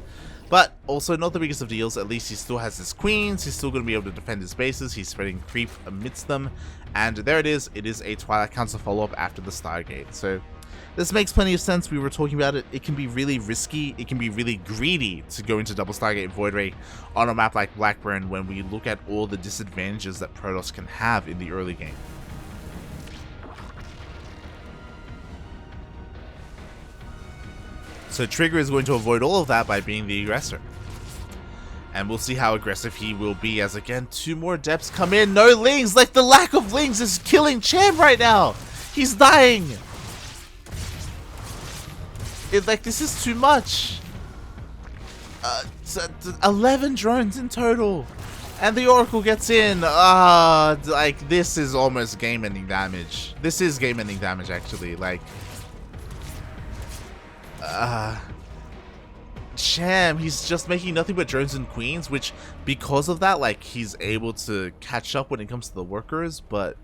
But also not the biggest of deals, at least he still has his Queens, he's still going to be able to defend his bases, he's spreading creep amidst them. And there it is a Twilight Council follow-up after the Stargate. So this makes plenty of sense. We were talking about it. It can be really risky. It can be really greedy to go into double Stargate Void Ray on a map like Blackburn when we look at all the disadvantages that Protoss can have in the early game. So TriGGeR is going to avoid all of that by being the aggressor. And we'll see how aggressive he will be as, again, 2 more Adepts come in. No Lings! Like, the lack of Lings is killing Cham right now! He's dying! This is too much. 11 drones in total, and the Oracle gets in. Like, this is almost game-ending damage. This is game-ending damage, actually. Like, Cham, he's just making nothing but drones and Queens, which, because of that, like, he's able to catch up when it comes to the workers. But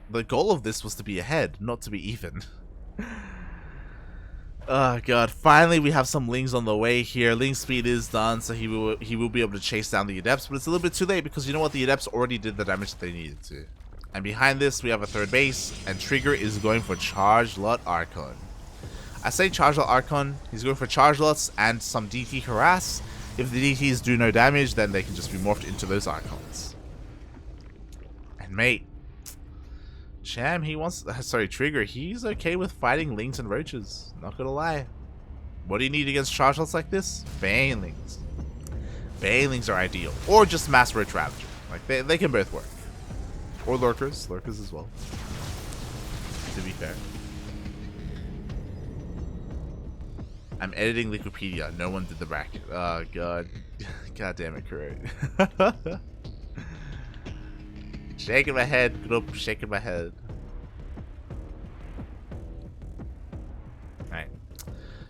the goal of this was to be ahead, not to be even. Oh god, finally we have some Lings on the way here. Ling speed is done, so he will be able to chase down the Adepts, but it's a little bit too late because you know what, the Adepts already did the damage that they needed to. And behind this we have a 3rd base, and TriGGeR is going for Charged Lot Archon. I say Charged Lot Archon, he's going for Charged Lots and some DT Harass. If the DTs do no damage, then they can just be morphed into those Archons. And mate, Cham, TriGGeR, he's okay with fighting Lings and Roaches. Not gonna lie. What do you need against Charge Lots like this? Banelings. Banelings are ideal. Or just Mass Roach Ravager. Like, they can both work. Or Lurkers. Lurkers as well. To be fair. I'm editing Wikipedia. No one did the bracket. Oh, God. God damn it, correct. Shaking my head, group, shaking my head. Alright.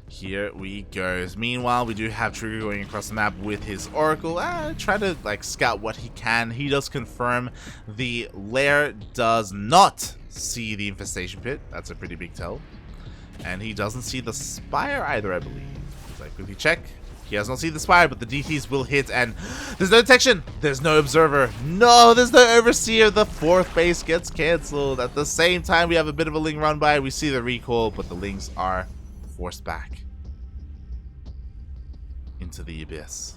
Here we go. Meanwhile, we do have TriGGeR going across the map with his Oracle. Try to, like, scout what he can. He does confirm the lair does not see the Infestation Pit. That's a pretty big tell. And he doesn't see the Spire either, I believe. So I quickly check. He has not seen the Spire, but the DTs will hit, and there's no detection. There's no Observer. No, there's no Overseer. The 4th base gets cancelled. At the same time, we have a bit of a Ling run by. We see the recall, but the Lings are forced back into the abyss.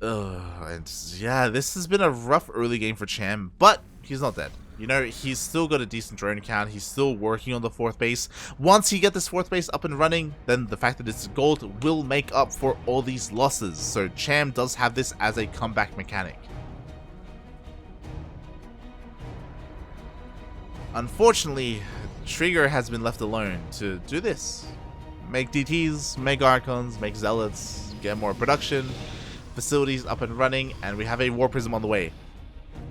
And yeah, this has been a rough early game for Cham, but he's not dead. You know, he's still got a decent drone count. He's still working on the 4th base. Once he gets this 4th base up and running, then the fact that it's gold will make up for all these losses. So Cham does have this as a comeback mechanic. Unfortunately, TriGGeR has been left alone to do this. Make DTs, make Archons, make Zealots, get more production, facilities up and running, and we have a War Prism on the way.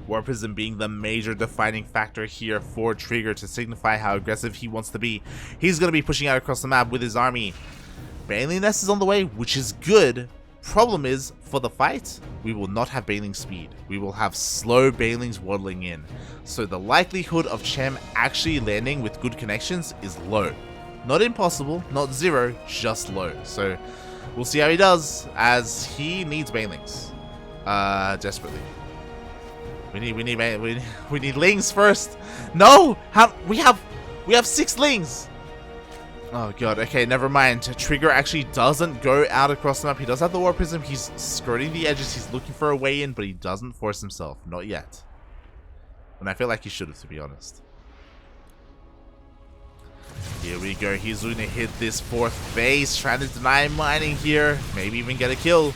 War Prism being the major defining factor here for TriGGeR to signify how aggressive he wants to be. He's going to be pushing out across the map with his army. Baneling Nest is on the way, which is good. Problem is, for the fight, we will not have Baneling speed. We will have slow Banelings waddling in. So the likelihood of Cham actually landing with good connections is low. Not impossible, not zero, just low. So we'll see how he does, as he needs Banelings. Desperately. We need lings first. No! We have 6 lings! Oh god, okay, never mind. TriGGeR actually doesn't go out across the map. He does have the War Prism. He's skirting the edges. He's looking for a way in, but he doesn't force himself. Not yet. And I feel like he should have, to be honest. Here we go. He's going to hit this 4th base, trying to deny mining here. Maybe even get a kill.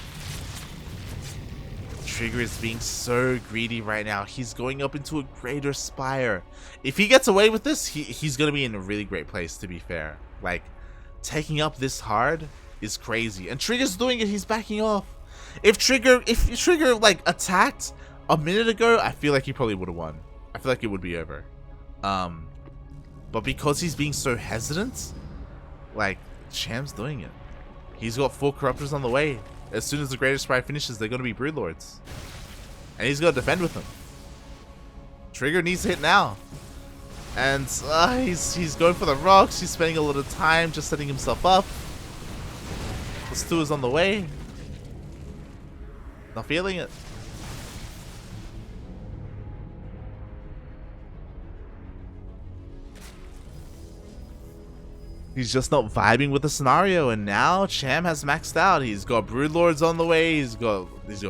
TriGGeR is being so greedy right now. He's going up into a greater spire. If he gets away with this, he's going to be in a really great place, to be fair. Like, taking up this hard is crazy. And TriGGeR's doing it. He's backing off. If TriGGeR like, attacked a minute ago, I feel like he probably would have won. I feel like it would be over. But because he's being so hesitant, like, Cham's doing it. He's got 4 Corruptors on the way. As soon as the Greater Spire finishes, they're going to be Broodlords. And he's going to defend with them. TriGGeR needs to hit now. And he's going for the rocks. He's spending a lot of time just setting himself up. The stew is on the way. Not feeling it. He's just not vibing with the scenario, and now Cham has maxed out. He's got Broodlords on the way. He's got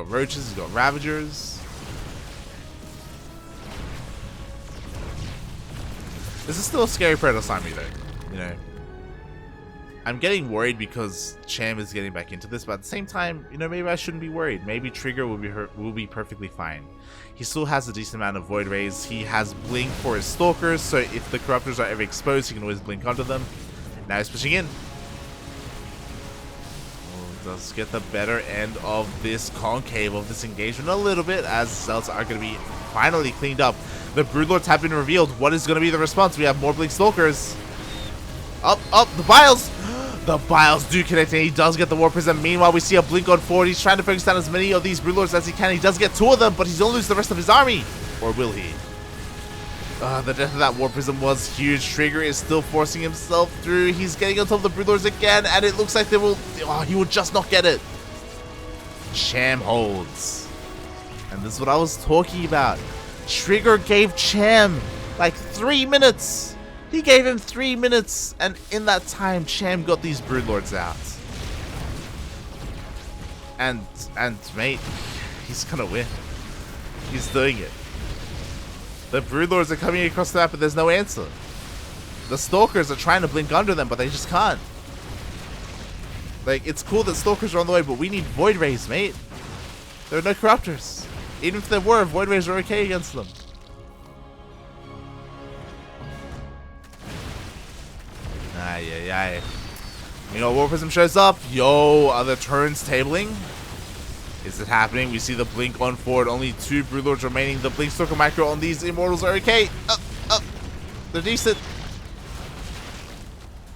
Roaches. He's got Ravagers. This is still a scary Predator army, though. You know, I'm getting worried because Cham is getting back into this, but at the same time, you know, maybe I shouldn't be worried. Maybe TriGGeR will be perfectly fine. He still has a decent amount of Void Rays. He has Blink for his Stalkers, so if the Corruptors are ever exposed, he can always Blink onto them. Now he's pushing in. Oh, does get the better end of this concave of this engagement a little bit, as Zealots are going to be finally cleaned up. The Broodlords have been revealed. What is going to be the response? We have more Blink Stalkers. Up, the Biles. The Biles do connect, and he does get the War Prism. Meanwhile, we see a Blink on forward. He's trying to focus down as many of these Broodlords as he can. He does get 2 of them, but he's going to lose the rest of his army. Or will he? The death of that War Prism was huge. TriGGeR is still forcing himself through. He's getting on top of the Broodlords again, and it looks like they will. Oh, he will just not get it. Cham holds. And this is what I was talking about. TriGGeR gave Cham like 3 minutes. He gave him 3 minutes, and in that time, Cham got these Broodlords out. And mate, he's gonna win. He's doing it. The Broodlords are coming across the map, but there's no answer. The Stalkers are trying to Blink under them, but they just can't. Like, it's cool that Stalkers are on the way, but we need Void Rays, mate. There are no Corruptors. Even if there were, Void Rays are okay against them. Ay. You know, War Prism shows up. Yo, are the turns tabling? Is it happening? We see the Blink on forward. Only 2 Broodlords remaining. The Blink Stalker Micro on these Immortals are okay. Up. They're decent.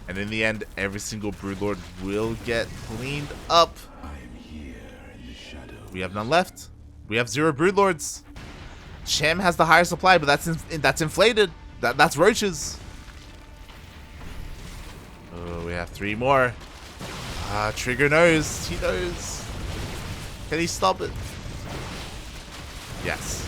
And in the end, every single Broodlord will get cleaned up. We have none left. We have 0 Broodlords. Cham has the higher supply, but that's inflated. That's Roaches. Oh, we have 3 more. TriGGeR knows. He knows. Can he stop it? Yes.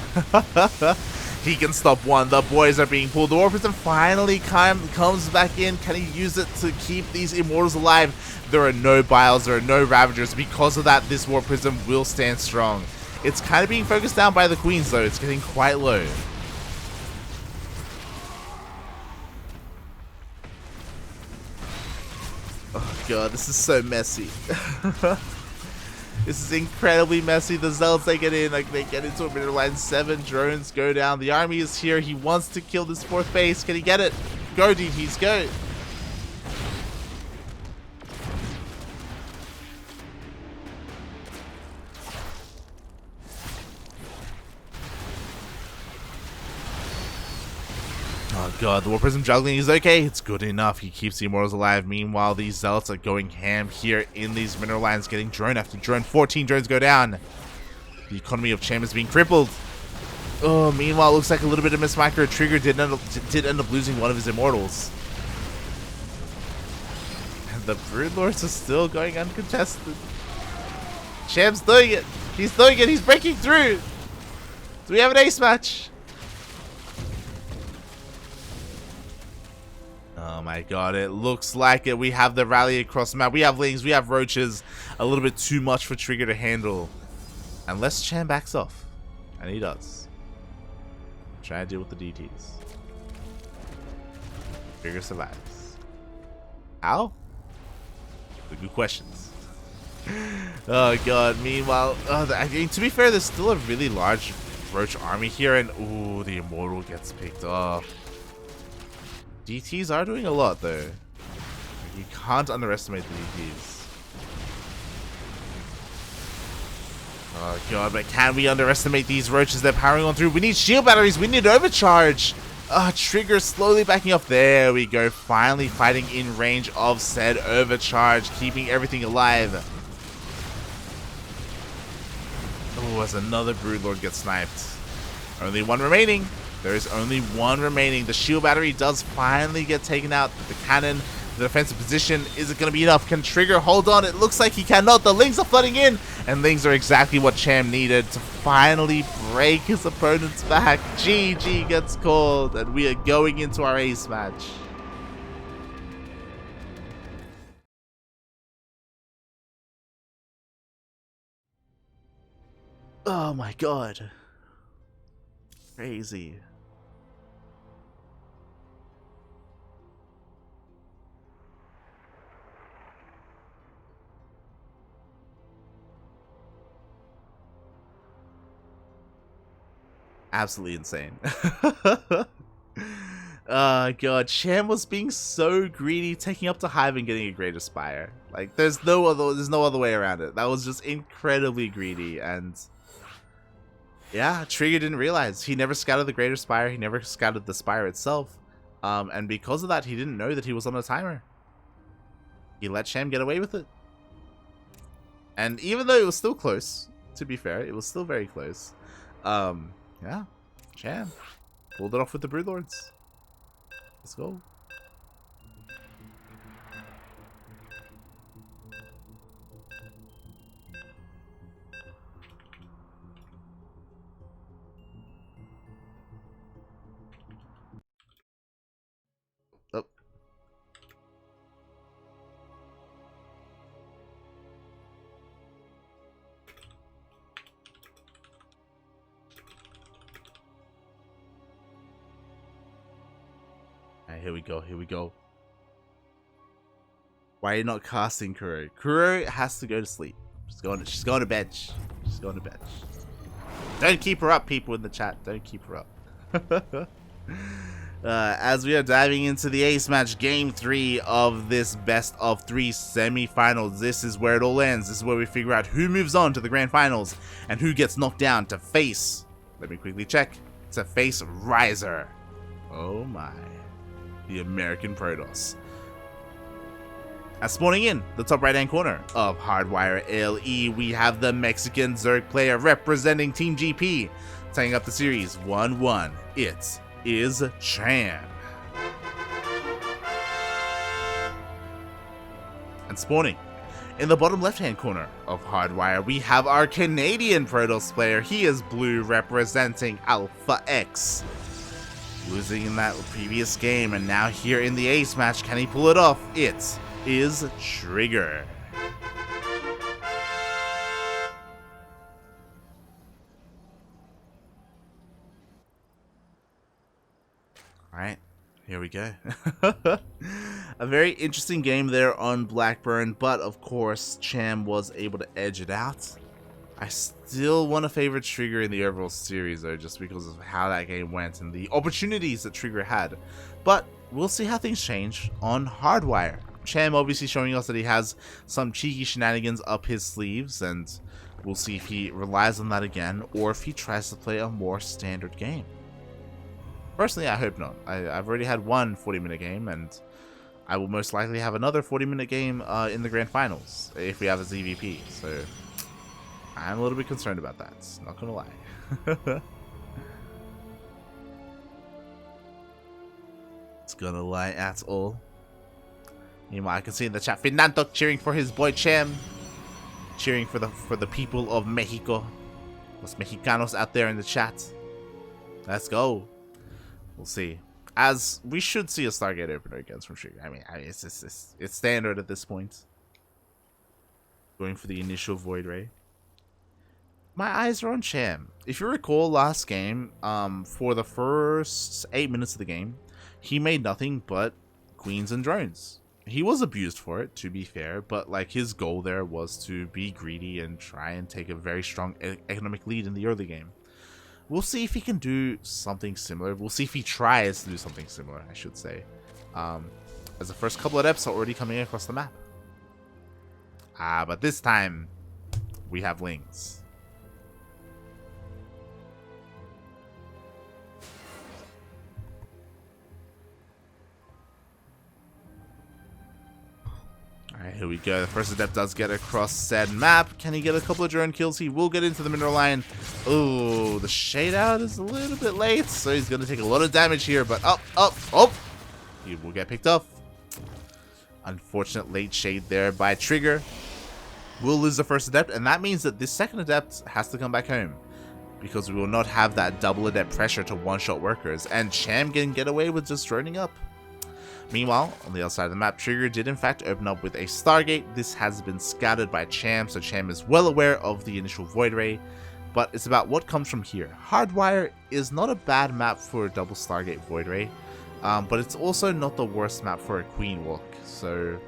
He can stop 1. The boys are being pulled. The War Prism finally comes back in. Can he use it to keep these Immortals alive? There are no Biles. There are no Ravagers. Because of that, this War Prism will stand strong. It's kind of being focused down by the Queens, though. It's getting quite low. Oh, God. This is so messy. This is incredibly messy. The Zealots, they get in, like, they get into a mineral line. 7 drones go down. The army is here. He wants to kill this 4th base. Can he get it? Go, DTs, go. Oh god, the War Prism juggling is okay. It's good enough. He keeps the Immortals alive. Meanwhile, these Zealots are going ham here in these mineral lines, getting drone after drone. 14 drones go down. The economy of Cham is being crippled. Oh, meanwhile, it looks like a little bit of miss micro. TriGGeR did end up losing one of his Immortals. And the Broodlords are still going uncontested. Cham's doing it. He's doing it. He's breaking through. Do we have an ace match? Oh my god, it looks like it. We have the rally across the map. We have lings, we have roaches. A little bit too much for TriGGeR to handle. Unless Cham backs off. And he does. Try to deal with the DTs. TriGGeR survives. How? Good questions. Oh god, meanwhile, I mean, to be fair, there's still a really large roach army here, and ooh, the Immortal gets picked off. DTs are doing a lot though. You can't underestimate the DTs. Oh god, but can we underestimate these roaches? They're powering on through. We need shield batteries. We need overcharge. TriGGeR slowly backing off. There we go. Finally fighting in range of said overcharge, keeping everything alive. Oh, as another Broodlord gets sniped. Only one remaining. There is only one remaining. The shield battery does finally get taken out. The cannon, the defensive position, is it going to be enough? Can TriGGeR hold on? It looks like he cannot. The lings are flooding in, and lings are exactly what Cham needed to finally break his opponent's back. GG gets called, and we are going into our ace match. Oh my god. Crazy. Absolutely insane. God, Cham was being so greedy, taking up to Hive and getting a Greater Spire. Like, there's no other way around it. That was just incredibly greedy, and yeah, TriGGeR didn't realize. He never scouted the Greater Spire. He never scouted the Spire itself, and because of that, he didn't know that he was on a timer. He let Cham get away with it, and even though it was still close, to be fair, it was still very close. Yeah, Cham pulled it off with the Broodlords. Let's go. Oh. Here we go, here we go. Why are you not casting Kuro? Kuro has to go to sleep. She's going to bed. She's going to bed. Don't keep her up, people in the chat. Don't keep her up. As we are diving into the ace match, game 3 of this best of 3 semi-finals. This is where it all ends. This is where we figure out who moves on to the grand finals and who gets knocked down to face, let me quickly check, to face Riser. Oh my. The American Protoss. And spawning in the top right hand corner of Hardwire LE, we have the Mexican Zerg player representing Team GP, tying up the series 1-1. It is Cham. And spawning in the bottom left hand corner of Hardwire, we have our Canadian Protoss player. He is blue, representing Alpha X. Losing in that previous game, and now here in the ace match, can he pull it off? It is TriGGeR. Alright, here we go. A very interesting game there on Blackburn, but of course, Cham was able to edge it out. I still want to favor TriGGeR in the overall series though, just because of how that game went and the opportunities that TriGGeR had. But we'll see how things change on Hardwire. Cham obviously showing us that he has some cheeky shenanigans up his sleeves, and we'll see if he relies on that again or if he tries to play a more standard game. Personally, I hope not. I've already had one 40-minute game, and I will most likely have another 40-minute game in the grand finals if we have a ZVP. So I'm a little bit concerned about that, not gonna lie. It's gonna lie at all. Meanwhile, I can see in the chat Fernando cheering for his boy Cham. cheering for the people of Mexico. Los Mexicanos out there in the chat. Let's go. We'll see. As we should see a Stargate opener against from TriGGeR. I mean it's standard at this point. Going for the initial Void Ray. My eyes are on Cham. If you recall last game, for the first 8 minutes of the game, he made nothing but queens and drones. He was abused for it, to be fair, but like his goal there was to be greedy and try and take a very strong economic lead in the early game. We'll see if he can do something similar. We'll see if he tries to do something similar, I should say. As the first couple of adepts are already coming across the map. But this time, we have Lings. Alright, here we go. The first adept does get across said map. Can he get a couple of drone kills? He will get into the mineral line. Oh, the shade out is a little bit late, so he's going to take a lot of damage here, but he will get picked up. Unfortunate late shade there by TriGGeR. We'll lose the first adept, and that means that this second adept has to come back home, because we will not have that double adept pressure to one-shot workers, and Cham can get away with just droning up. Meanwhile, on the other side of the map, TriGGeR did in fact open up with a Stargate. This has been scouted by Cham, so Cham is well aware of the initial Void Ray, but it's about what comes from here. Hardwire is not a bad map for a double Stargate Void Ray, but it's also not the worst map for a Queen Walk, so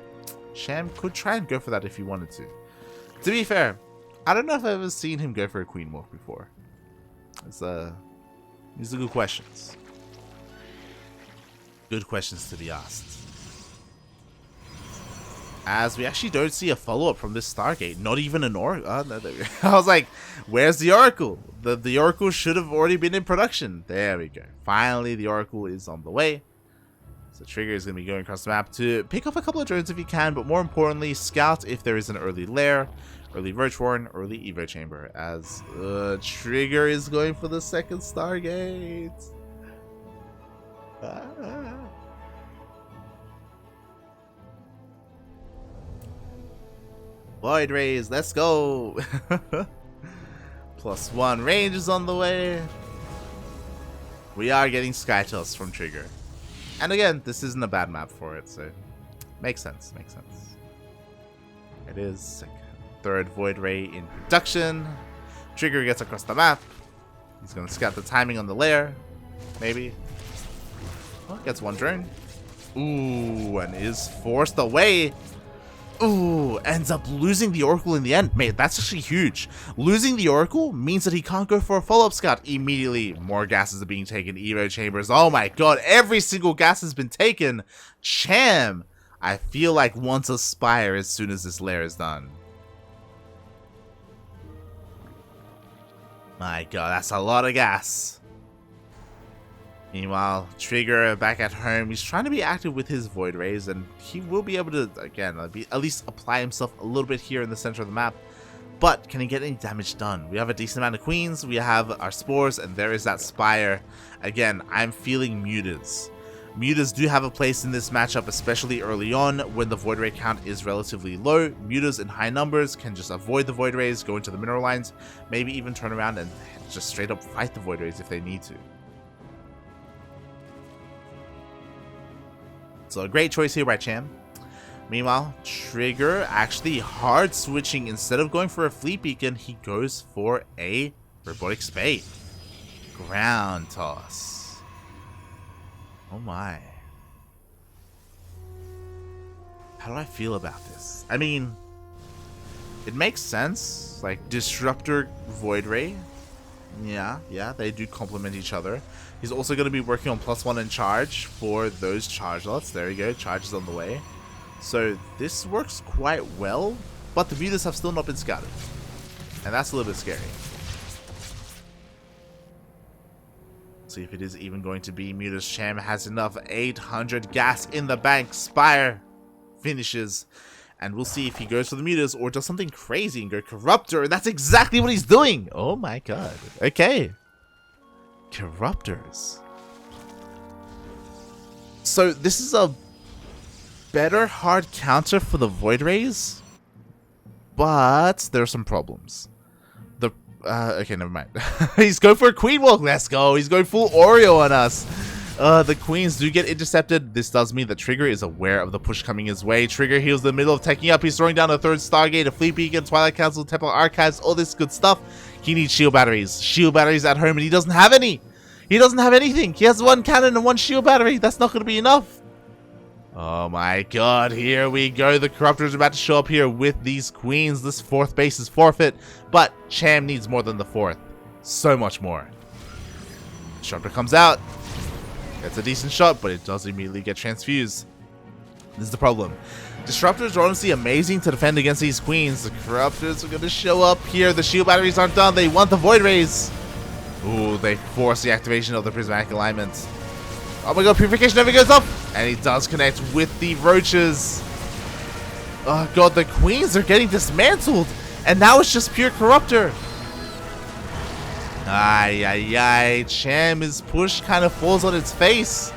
Cham could try and go for that if he wanted to. To be fair, I don't know if I've ever seen him go for a Queen Walk before. These are good questions. Good questions to be asked. As we actually don't see a follow-up from this Stargate. Not even an Oracle. Oh, no, I was like, where's the Oracle? The Oracle should have already been in production. There we go. Finally, the Oracle is on the way. So TriGGeR is going to be going across the map to pick up a couple of drones if he can, but more importantly, scout if there is an early lair, early Roach Warren, early Evo Chamber, as TriGGeR is going for the second Stargate. Void Rays, let's go! +1 range is on the way. We are getting Sky Toss from TriGGeR. And again, this isn't a bad map for it, so makes sense, makes sense. It is third Void Ray in production. TriGGeR gets across the map. He's going to scout the timing on the lair, maybe. Oh, gets one drone. Ooh, and is forced away. Ooh, ends up losing the Oracle in the end. Mate, that's actually huge. Losing the Oracle means that he can't go for a follow-up scout. Immediately, more gases are being taken. Evo chambers. Oh my god, every single gas has been taken. Cham, I feel like wants a Spire as soon as this lair is done. My god, that's a lot of gas. Meanwhile, TriGGeR back at home, he's trying to be active with his Void Rays, and he will be able to, again, at least apply himself a little bit here in the center of the map. But can he get any damage done? We have a decent amount of queens, we have our spores, and there is that Spire. Again, I'm feeling Mutas. Mutas do have a place in this matchup, especially early on when the Void Ray count is relatively low. Mutas in high numbers can just avoid the Void Rays, go into the mineral lines, maybe even turn around and just straight up fight the Void Rays if they need to. So a great choice here by Cham. Meanwhile, TriGGeR actually hard switching. Instead of going for a fleet beacon, he goes for a robotic spade. Ground toss. Oh my. How do I feel about this? I mean, it makes sense. Like Disruptor Void Ray. Yeah, they do complement each other. He's also going to be working on +1 in charge for those charge lots. There you go, charge is on the way. So this works quite well, but the Mutas have still not been scouted. And that's a little bit scary. See if it is even going to be Mutas. Cham has enough. 800 gas in the bank. Spire finishes. And we'll see if he goes for the Mutas or does something crazy and go Corruptor. That's exactly what he's doing. Oh my god. Okay. Corruptors. So this is a better hard counter for the Void Rays. but there are some problems. Okay, never mind. He's going for a queen walk. Let's go. He's going full Oreo on us. The queens do get intercepted. This does mean that TriGGeR is aware of the push coming his way. TriGGeR heals in the middle of taking up. He's throwing down a third Stargate, a Fleet Beacon, Twilight Council, Temple Archives, all this good stuff. He needs shield batteries. Shield batteries at home, and he doesn't have any. He doesn't have anything. He has one cannon and one shield battery. That's not going to be enough. Oh my god, here we go. The Corruptor is about to show up here with these queens. This fourth base is forfeit, but Cham needs more than the fourth. So much more. Disruptor comes out. Gets a decent shot, but it does immediately get transfused. This is the problem. Disruptors are honestly amazing to defend against these queens. The Corruptors are going to show up here. The shield batteries aren't done. They want the Void Rays. Ooh, they force the activation of the Prismatic Alignment. Oh my god, Purification never goes up! And he does connect with the roaches. Oh god, the queens are getting dismantled! And now it's just pure Corruptor. Ay. Cham's push kind of falls on its face.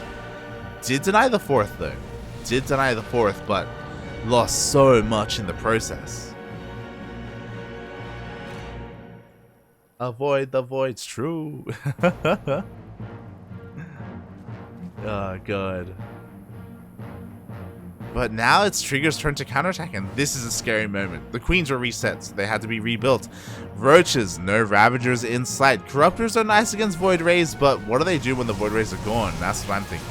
Did deny the fourth though. Did deny the fourth, but lost so much in the process. Avoid the void's true. Oh, god. But now it's TriGGeR's turn to counterattack, and this is a scary moment. The queens were reset, so they had to be rebuilt. Roaches, no Ravagers in sight. Corruptors are nice against Void Rays, but what do they do when the Void Rays are gone? That's what I'm thinking.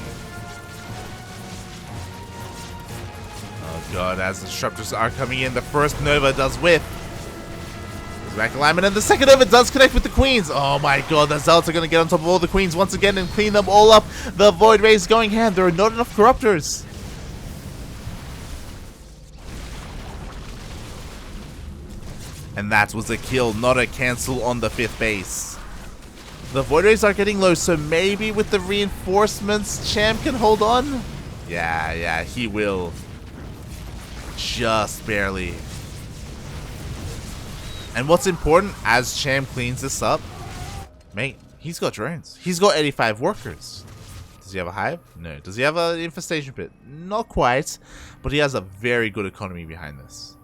Oh god, as the Disruptors are coming in, the first Nova does whiff. Back alignment, and the second Nova does connect with the queens. Oh my god, the Zealots are going to get on top of all the queens once again and clean them all up. The Void Rays going hand. There are not enough Corruptors. And that was a kill, not a cancel on the fifth base. The Void Rays are getting low, so maybe with the reinforcements, Cham can hold on? Yeah, he will. Just barely. And what's important, as Cham cleans this up, mate, he's got drones. He's got 85 workers. Does he have a hive? No. Does he have an infestation pit? Not quite, but he has a very good economy behind this.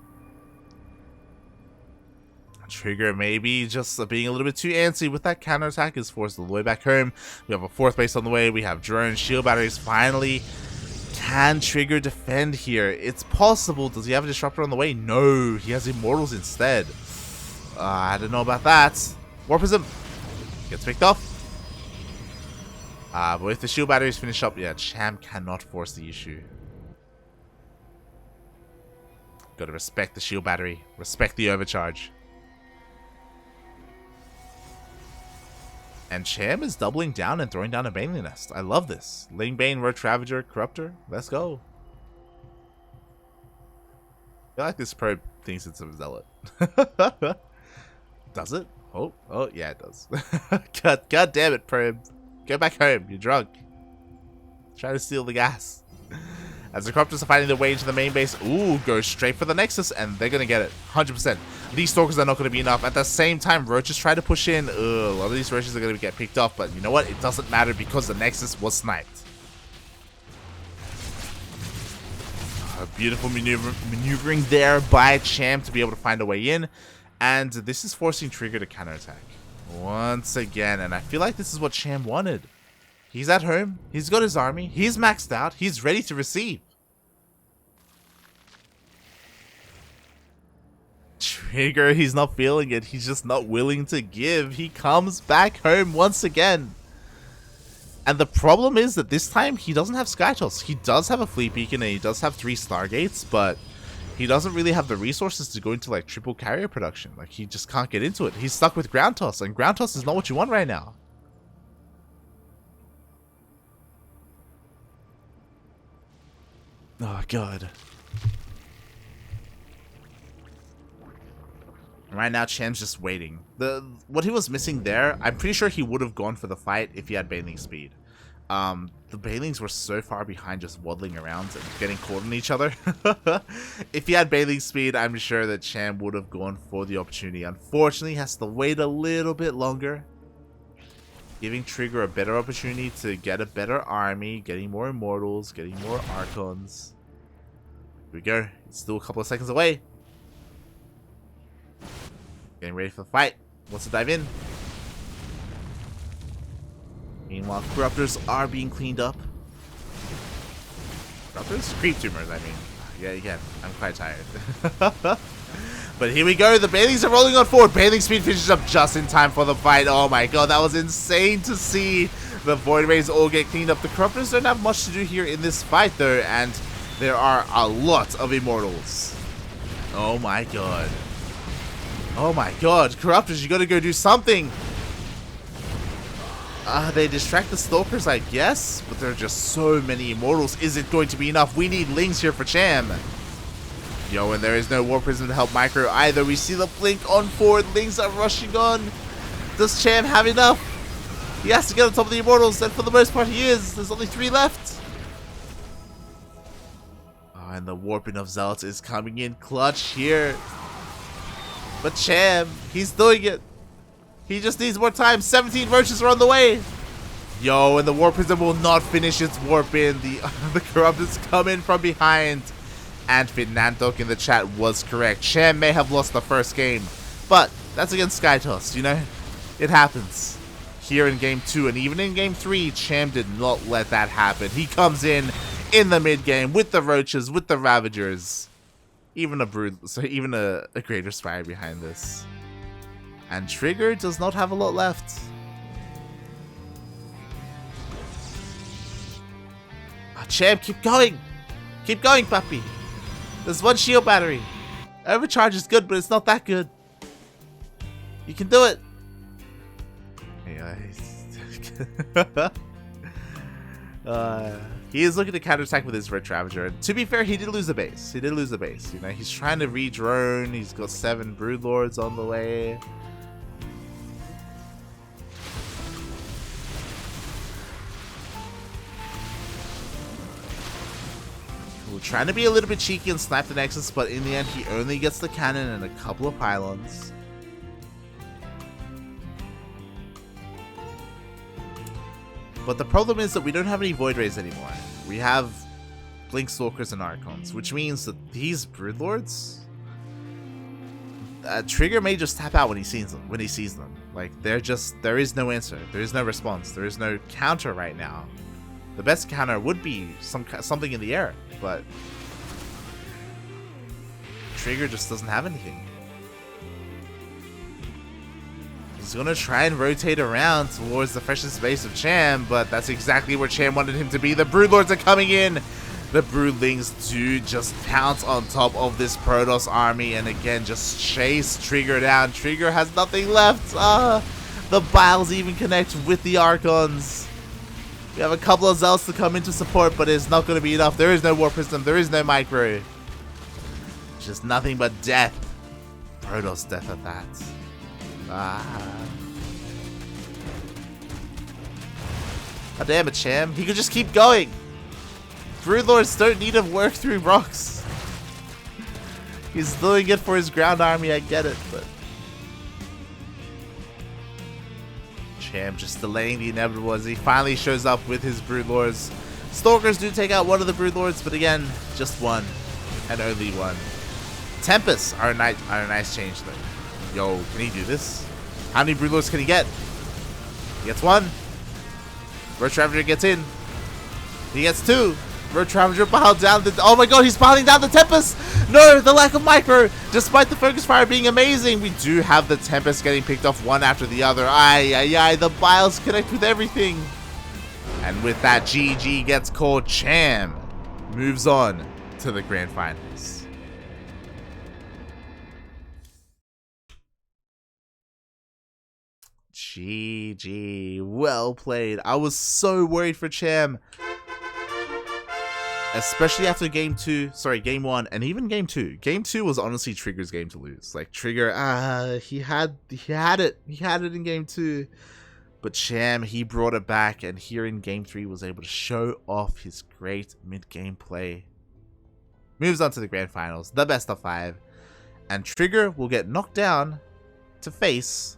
TriGGeR maybe just being a little bit too antsy with that counterattack is forced all the way back home. We have a fourth base on the way. We have drones, shield batteries. Finally, can TriGGeR defend here? It's possible. Does he have a disruptor on the way? No, he has immortals instead. I don't know about that. Warpism gets picked off. But if the shield batteries finish up, yeah, Cham cannot force the issue. Gotta respect the shield battery. Respect the overcharge. And Cham is doubling down and throwing down a Baneling Nest. I love this. Ling Bane, Roach Ravager, Corruptor. Let's go. I feel like this probe thinks it's a Zealot. Does it? Oh, yeah, it does. God damn it, probe. Go back home. You're drunk. Try to steal the gas. As the Corruptors are finding their way into the main base, ooh, go straight for the Nexus, and they're going to get it. 100%. These Stalkers are not going to be enough. At the same time, Roaches try to push in. A lot of these Roaches are going to get picked off, but you know what? It doesn't matter because the Nexus was sniped. A beautiful maneuvering there by Cham to be able to find a way in. And this is forcing TriGGeR to counterattack once again. And I feel like this is what Cham wanted. He's at home. He's got his army. He's maxed out. He's ready to receive. TriGGeR, he's not feeling it. He's just not willing to give. He comes back home once again. And the problem is that this time he doesn't have Sky Toss. He does have a Fleet Beacon and he does have 3 Stargates, but he doesn't really have the resources to go into like triple carrier production. Like he just can't get into it. He's stuck with Ground Toss, and Ground Toss is not what you want right now. Oh god. Right now, Cham's just waiting. What he was missing there, I'm pretty sure he would have gone for the fight if he had Baneling speed. The Banelings were so far behind just waddling around and getting caught on each other. If he had Baneling speed, I'm sure that Cham would have gone for the opportunity. Unfortunately, he has to wait a little bit longer, giving TriGGeR a better opportunity to get a better army, getting more Immortals, getting more Archons. Here we go. It's still a couple of seconds away. Getting ready for the fight. Wants to dive in. Meanwhile, corruptors are being cleaned up. Corruptors? Creep tumors, I mean. Yeah, again, I'm quite tired. But here we go. The Banelings are rolling on forward. Baneling speed finishes up just in time for the fight. Oh my god, that was insane to see. The Void Rays all get cleaned up. The Corruptors don't have much to do here in this fight, though, and there are a lot of Immortals. Oh my god. Oh my god. Corruptors, you gotta go do something. They distract the Stalkers, I guess, but there are just so many Immortals. Is it going to be enough? We need Lings here for Cham. Yo, and there is no War Prism to help Micro either. We see the blink on forward. Lings are rushing on. Does Cham have enough? He has to get on top of the Immortals, and for the most part he is. There's only 3 left. Oh, and the Warping of Zealots is coming in clutch here. But Cham, he's doing it. He just needs more time. 17 roaches are on the way. Yo, and the War Prism will not finish its warp in. The Corruptors come in from behind. And Fernandok in the chat was correct. Cham may have lost the first game, but that's against Skytoss, you know? It happens. Here in Game 2 and even in Game 3, Cham did not let that happen. He comes in the mid game with the Roaches, with the Ravagers. Even a Greater Spire behind this. And TriGGeR does not have a lot left. Oh, Cham, keep going! Keep going, puppy! There's 1 shield battery. Overcharge is good, but it's not that good. You can do it. He is looking to counterattack with his Red Ravager. And to be fair, he did lose the base. You know, he's trying to re-drone. He's got 7 Broodlords on the way. Trying to be a little bit cheeky and snipe the Nexus, but in the end he only gets the cannon and a couple of pylons. But the problem is that we don't have any Void Rays anymore. We have Blink Stalkers and Archons, which means that these Broodlords, TriGGeR may just tap out when he sees them. Like there is no answer, there is no response, there is no counter right now. The best counter would be something in the air, but TriGGeR just doesn't have anything. He's gonna try and rotate around towards the freshest base of Cham, but that's exactly where Cham wanted him to be. The Broodlords are coming in. The Broodlings do just pounce on top of this Protoss army and again just chase TriGGeR down. TriGGeR has nothing left. The Biles even connect with the Archons. We have a couple of Zealots to come in to support, but it's not going to be enough. There is no War Prism. There is no Micro. Just nothing but death. Protoss death at that. God damn it, Cham. He could just keep going. Broodlords don't need to work through rocks. He's doing it for his ground army, I get it, but Cham just delaying the inevitable as he finally shows up with his Broodlords. Stalkers do take out one of the Broodlords, but again, just one. And only one. Tempests are a nice change though. Yo, can he do this? How many Broodlords can he get? He gets 1. Roach Ravager gets in. He gets 2. Roach Ravager piled down the... Oh my god, he's piling down the Tempest! No, the lack of Micro! Despite the Focus Fire being amazing, we do have the Tempest getting picked off one after the other. Aye, the Biles connect with everything. And with that, GG gets called. Cham moves on to the Grand Finals. GG. Well played. I was so worried for Cham. Especially after game 1 and even game 2. Game 2 was honestly TriGGeR's game to lose. Like TriGGeR, he had it in game 2. But Cham, he brought it back, and here in game 3 was able to show off his great mid-game play. Moves on to the Grand Finals, the best of 5. And TriGGeR will get knocked down to face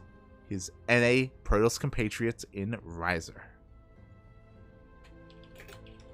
his NA Protoss compatriots in Riser.